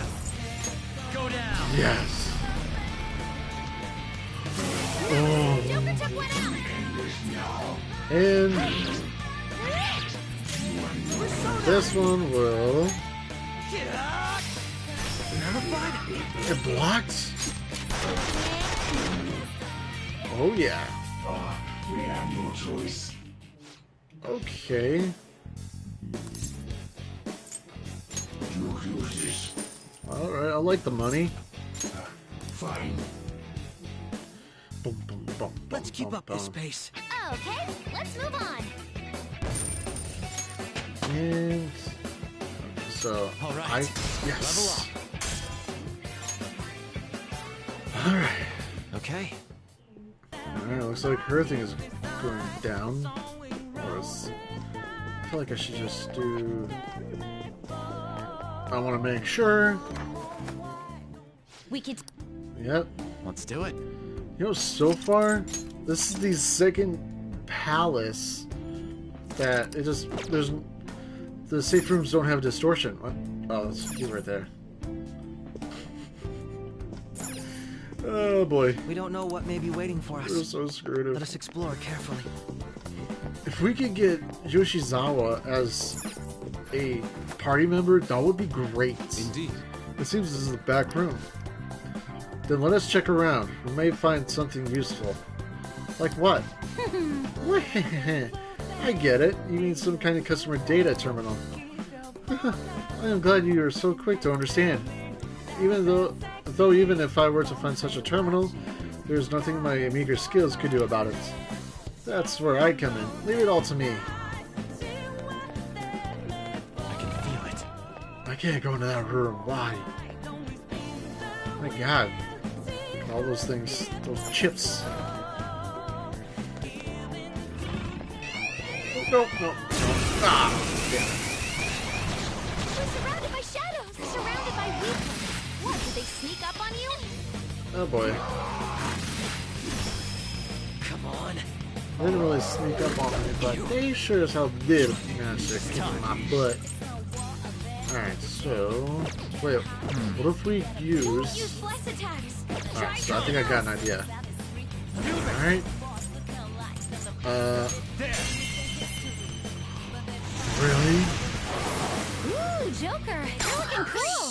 showdown. Yes. Oh. Joker took one out. And this one will. It blocked. Oh yeah. We have no choice. Okay. You use this. All right. I like the money. Fine. Boom, boom, boom, Let's keep up this pace. Okay, let's move on. And so All right. yes. Level up. All right. Okay. All right. Looks like her thing is going down. Or is, I feel like I should just do. I want to make sure. We could. Yep. Let's do it. You know, so far, this is the second palace that it just the safe rooms don't have distortion. What? Oh, he's right there. Oh boy. We don't know what may be waiting for us. We're so screwed. Let us explore carefully. If we could get Yoshizawa as a party member, that would be great. Indeed. It seems this is the back room. Then let us check around. We may find something useful. Like what? I get it. You mean some kind of customer data terminal. I am glad you are so quick to understand. Even if I were to find such a terminal, there's nothing my meager skills could do about it. That's where I come in. Leave it all to me. I can feel it. I can't go into that room. Why? My God. All those things, those chips. No. Ah, damn it. We're surrounded by shadows. We're surrounded by weak ones. What, did they sneak up on you? Oh boy. Come on. They didn't really sneak up on me, but they sure as hell did manage to kick my butt. Alright, so... Wait, what if we use... Bless attacks. Alright, so I think I got an idea. Alright. Really? Ooh, Joker. You're looking cool.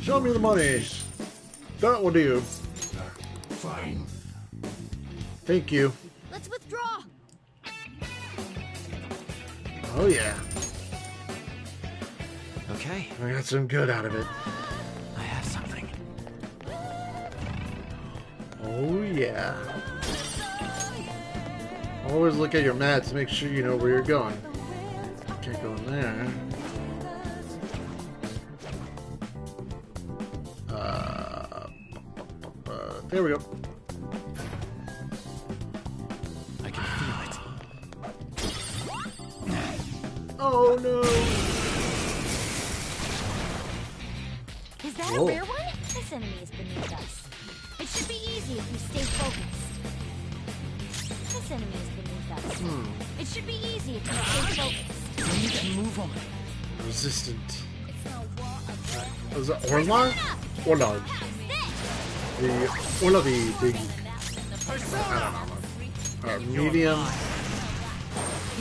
Show me the money. That will do. Fine. Thank you. Let's withdraw. Oh yeah. Okay. I got some good out of it. I have something. Oh yeah. Always look at your map to make sure you know where you're going. Can't go in there. There we go. I can feel it. Oh no! Is that Whoa. a rare one? This enemy is beneath us. It should be easy if we stay focused. This enemy is beneath us. It should be easy if we stay focused. We need to move on. Resistant. Was that Orlog? Orlog. The Orlovy thing. I don't know. Medium.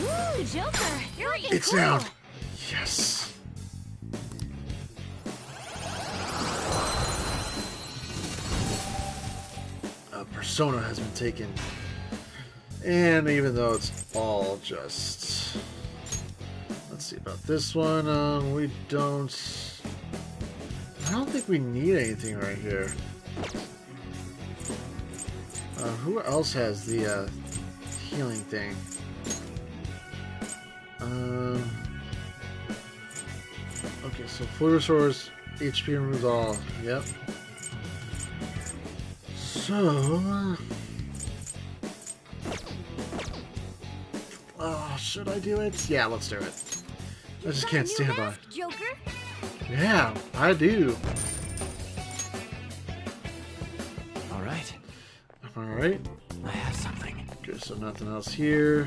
Ooh, Joker. You're looking It's cool. down. Yes. A persona has been taken. And even though it's all just... Let's see about this one. We don't... I don't think we need anything right here. Who else has the healing thing? Okay, so full restores, HP removes all. Yep. So... should I do it? Yeah, let's do it. I just can't stand by. Joker? Yeah, I do. Alright. Alright. I have something. Okay, so nothing else here.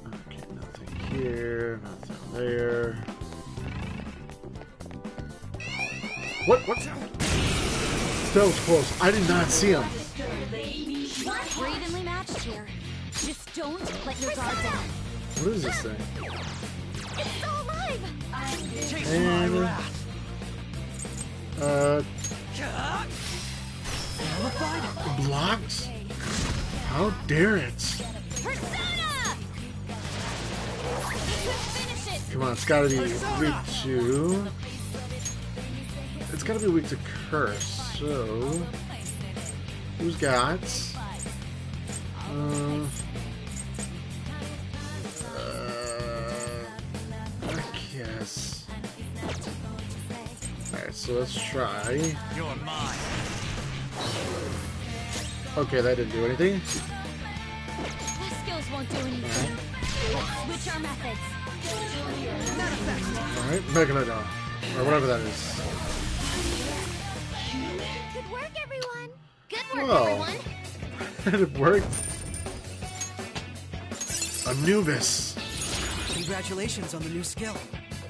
Okay, nothing here, nothing there. What? What's that? That was close. I did not see him. We're evenly matched here. Just don't let your guard down. What is this thing? It's still alive! And blocks? How dare it? Persona! Finish it! Come on, it's gotta be weak to... It's gotta be weak to curse, so... Who's got... I guess... Alright, so let's try... You're mine. Okay, that didn't do anything. The skills won't do anything. Let's switch our methods. Alright, Megalodon. Or whatever that is. Good work, everyone. Good work, Whoa. everyone. It worked. Anubis. Congratulations on the new skill.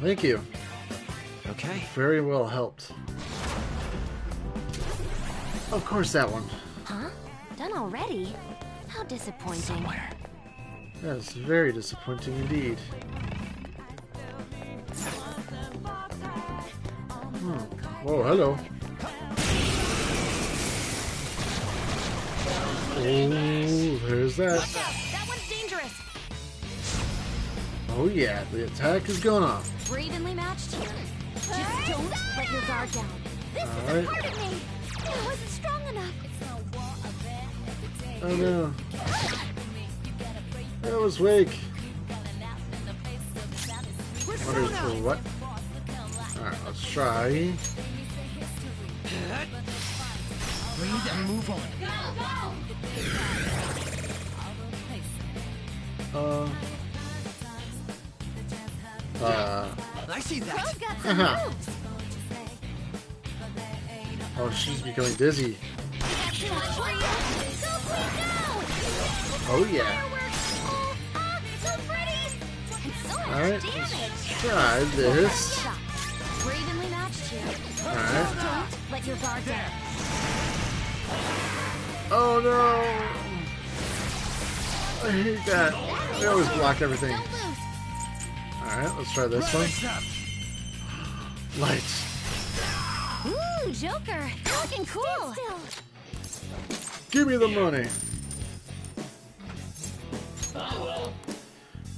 Thank you. Okay. Very well helped. Of course, that one. Huh? Done already? How disappointing. That's very disappointing indeed. Whoa, hello. Oh, there's that. That one's dangerous. Oh yeah, the attack is going on. We're evenly matched here. Just don't let your guard down. This is Alright. a part of me. I wasn't strong enough. Oh no. That was weak. Wonder for what? Alright, let's try. Breathe and move on. I see that. Crow's got some moves. Oh, she's becoming dizzy. Oh yeah. Alright, let's try this. We're evenly matched here. Alright. Don't let your guard down. Oh no! I hate that. They always block everything. Alright, let's try this one. Lights. Ooh, Joker. Looking cool. Give me the money.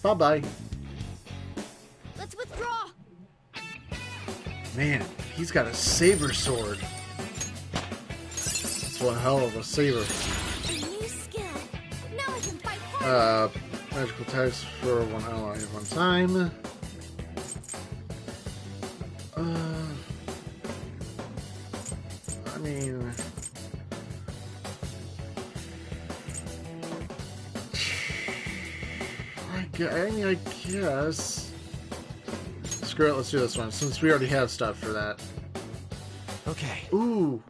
Bye-bye. Let's withdraw. Man, he's got a saber sword. That's one hell of a saber. New skill. Now I can fight hard. Magical attacks for one ally at one time. I mean... I guess... Screw it, let's do this one, since we already have stuff for that. Okay. Ooh!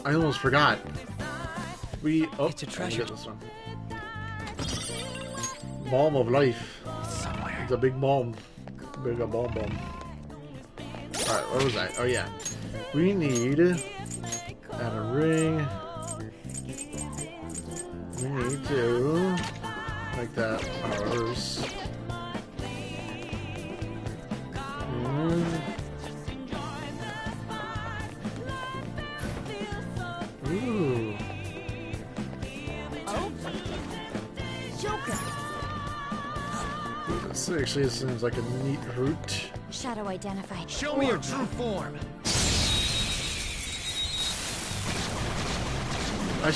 I almost forgot. Oh, It's a treasure. Get this one. Balm of life. Somewhere. It's a big balm. Big a bomb. Alright, what was that? Oh yeah. We need add a ring. We need to make that ours. Ooh. Oh. Joker. This actually seems like a neat route. Shadow identified. Show me your true form. I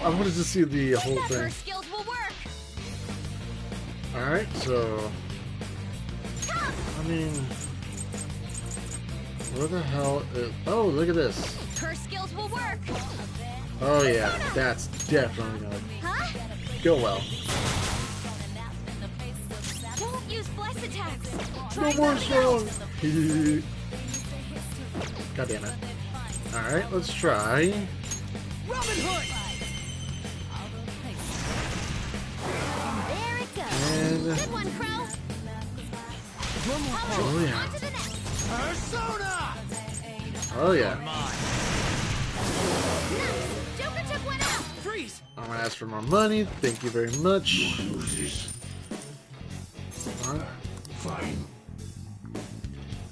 wanted to see the whole thing. Skills will work. Alright, so I mean, where the hell is... Oh, look at this. Her skills will work. Oh yeah, that's definitely gonna Huh? go well. Don't use bless attacks. No more strong. God damn it. Alright, let's try. Robin Hood. There it goes. And Good one, Crow. Oh yeah. Persona! Oh yeah. Joker took one out! Freeze! I'm gonna ask for more money. Thank you very much. Fine.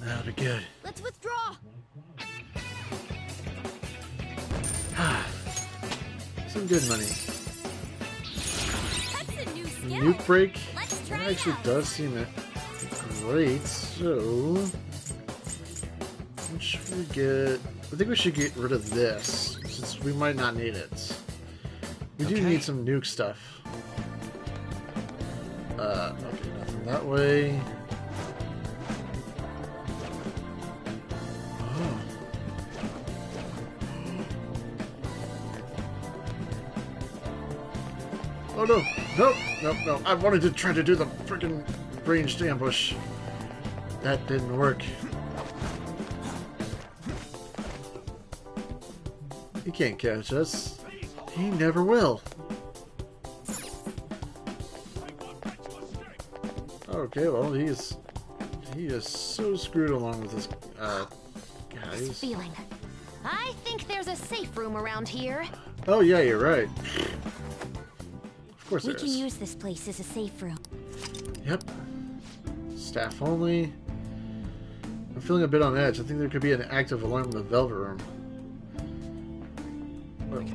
That'll be good. Let's withdraw! Some good money. That's a new skill! Nuke break. Let's That try it actually out. does seem great. So, what should we get? I think we should get rid of this since we might not need it. We do need some nuke stuff. Okay, nothing that way. Oh. Oh no! Nope! Nope! No! I wanted to try to do the freaking ranged ambush. That didn't work. He can't catch us. He never will. Okay, well he is so screwed along with this guys. Feeling. I think there's a safe room around here. Oh yeah, you're right. Of course We there can is. use this place as a safe room. Yep. Staff only. I'm feeling a bit on edge. I think there could be an active alarm in the Velvet Room. What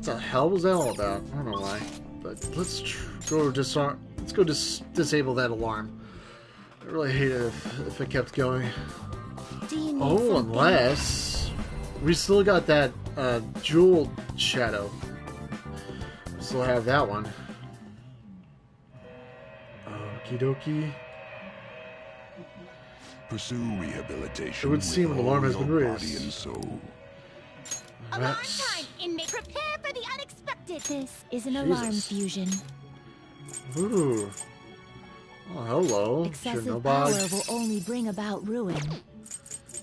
the hell was that all about? I don't know why. But let's go disarm. Let's go disable that alarm. I really hate it if it kept going. Do you need Oh, something? unless we still got that jewel shadow. We still have that one. Okie dokie. Pursue rehabilitation. It would seem an with alarm all has been your raised. body and soul. Alarm time! Inmate, prepare for the unexpected! This is an alarm Jesus. fusion. Ooh. Oh, hello. Excessive power Chernobog. will only bring about ruin.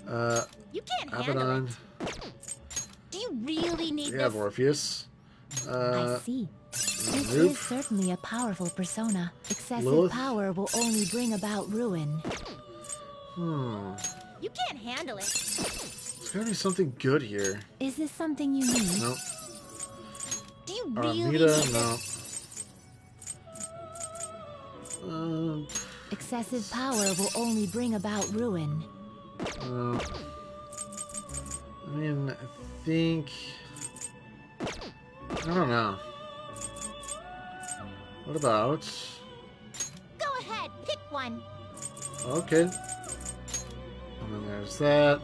You can't handle Abaddon. it. Do you really need Yeah, this? Morpheus. I see. This Nope. is certainly a powerful persona. Excessive Lilith. power will only bring about ruin. You can't handle it. There's gotta be something good here. Is this something you need? Nope. Do you really need Armida, this? no. Excessive power will only bring about ruin. I mean, I think... I don't know. What about... Go ahead, pick one. Okay. And then there's that.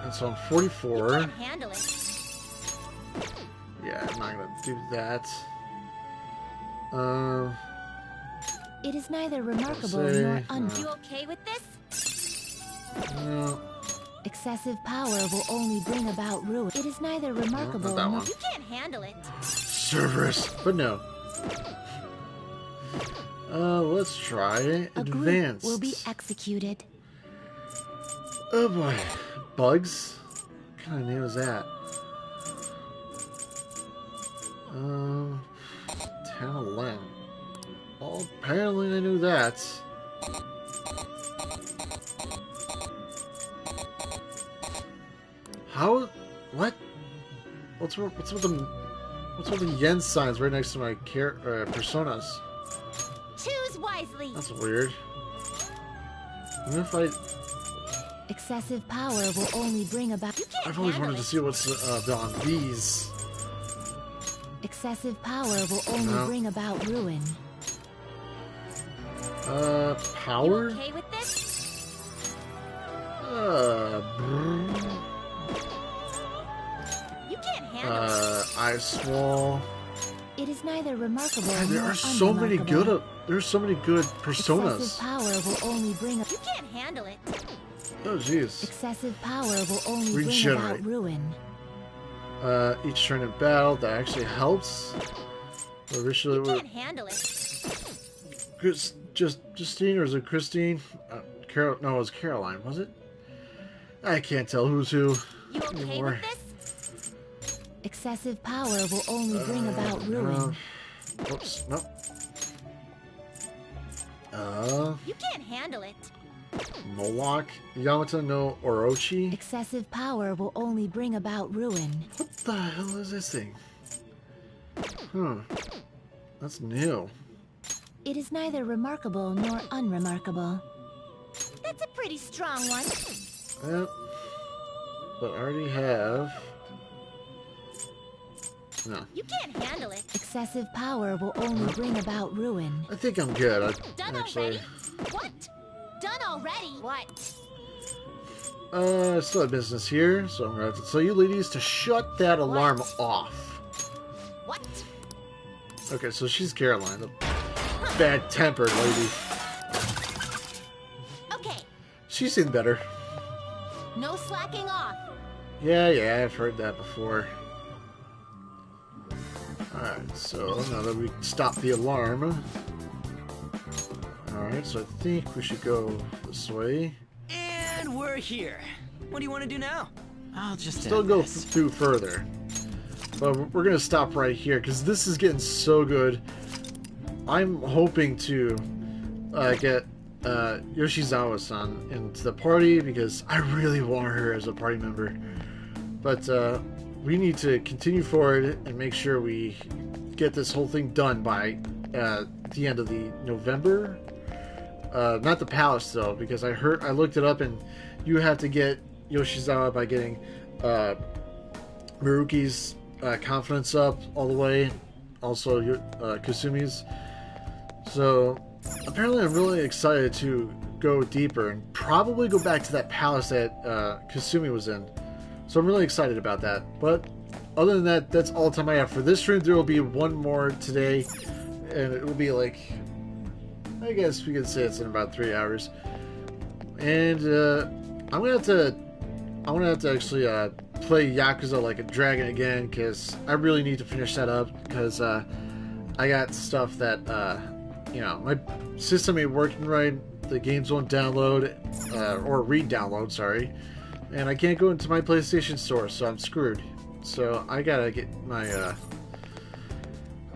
And so I'm 44. Can't handle it. Yeah, I'm not gonna do that. It is neither remarkable say, nor You okay with this? No. Excessive power will only bring about ruin. It is neither remarkable not that nor... one. You can't handle it. Cerberus, but no. Let's try A group advanced. will be executed. Oh boy, bugs. What kind of name is that? 10-11. Well, apparently I knew that. How? What? What's with the yen signs right next to my personas? Choose wisely. That's weird. What if I? Excessive power will only bring about... I've always wanted to see what's on these. Excessive power will only No. bring about ruin. Power? Okay with this? You can't handle it. Ice wall. It is neither remarkable God, there nor are so many unremarkable. good. There's so many good personas. Excessive power will only bring... You can't handle it. Oh jeez. Excessive power will only bring Regenerate. about ruin. Each turn in battle that actually helps. Originally, You can't handle it. Justine or is it Christine? Carol? No, it was Caroline. Was it? I can't tell who's who You okay anymore. with this? Excessive power will only bring about ruin. Whoops. Nope. You can't handle it. Moloch, Yamata no Orochi. Excessive power will only bring about ruin. What the hell is this thing? That's new. It is neither remarkable nor unremarkable. That's a pretty strong one. Yep. But I already have... No. You can't handle it. Excessive power will only bring about ruin. I think I'm good. Done actually... already? What? Done already? What? I still have business here, so I'm going to have to tell you ladies to shut that alarm off. What? Okay, so she's Caroline, the bad-tempered lady. Okay. She's seen better. No slacking off. Yeah, I've heard that before. Alright, so now that we stopped the alarm... Alright, so I think we should go this way. And we're here. What do you want to do now? I'll just still go through further. But we're going to stop right here, because this is getting so good. I'm hoping to get Yoshizawa-san into the party, because I really want her as a party member. But we need to continue forward and make sure we get this whole thing done by the end of the November. Not the palace, though, because I looked it up, and you have to get Yoshizawa by getting Miruki's confidence up all the way, also Kasumi's. So apparently I'm really excited to go deeper and probably go back to that palace that Kasumi was in. So I'm really excited about that. But other than that, that's all the time I have for this stream. There will be one more today, and it will be like, I guess we could say it's in about 3 hours. And I'm gonna have to actually play Yakuza Like a Dragon again, because I really need to finish that up, because I got stuff that my system ain't working right. The games won't download or re-download, sorry, and I can't go into my PlayStation Store, so I'm screwed. So I gotta get my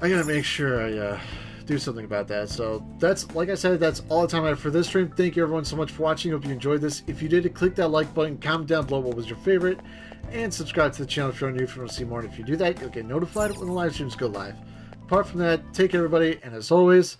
I gotta make sure I do something about that. So that's, like I said, that's all the time I have for this stream. Thank you everyone so much for watching. Hope you enjoyed this. If you did, click that like button, comment down below what was your favorite, and subscribe to the channel if you're new, if you want to see more. And if you do that, you'll get notified when the live streams go live. Apart from that, take care everybody, and as always,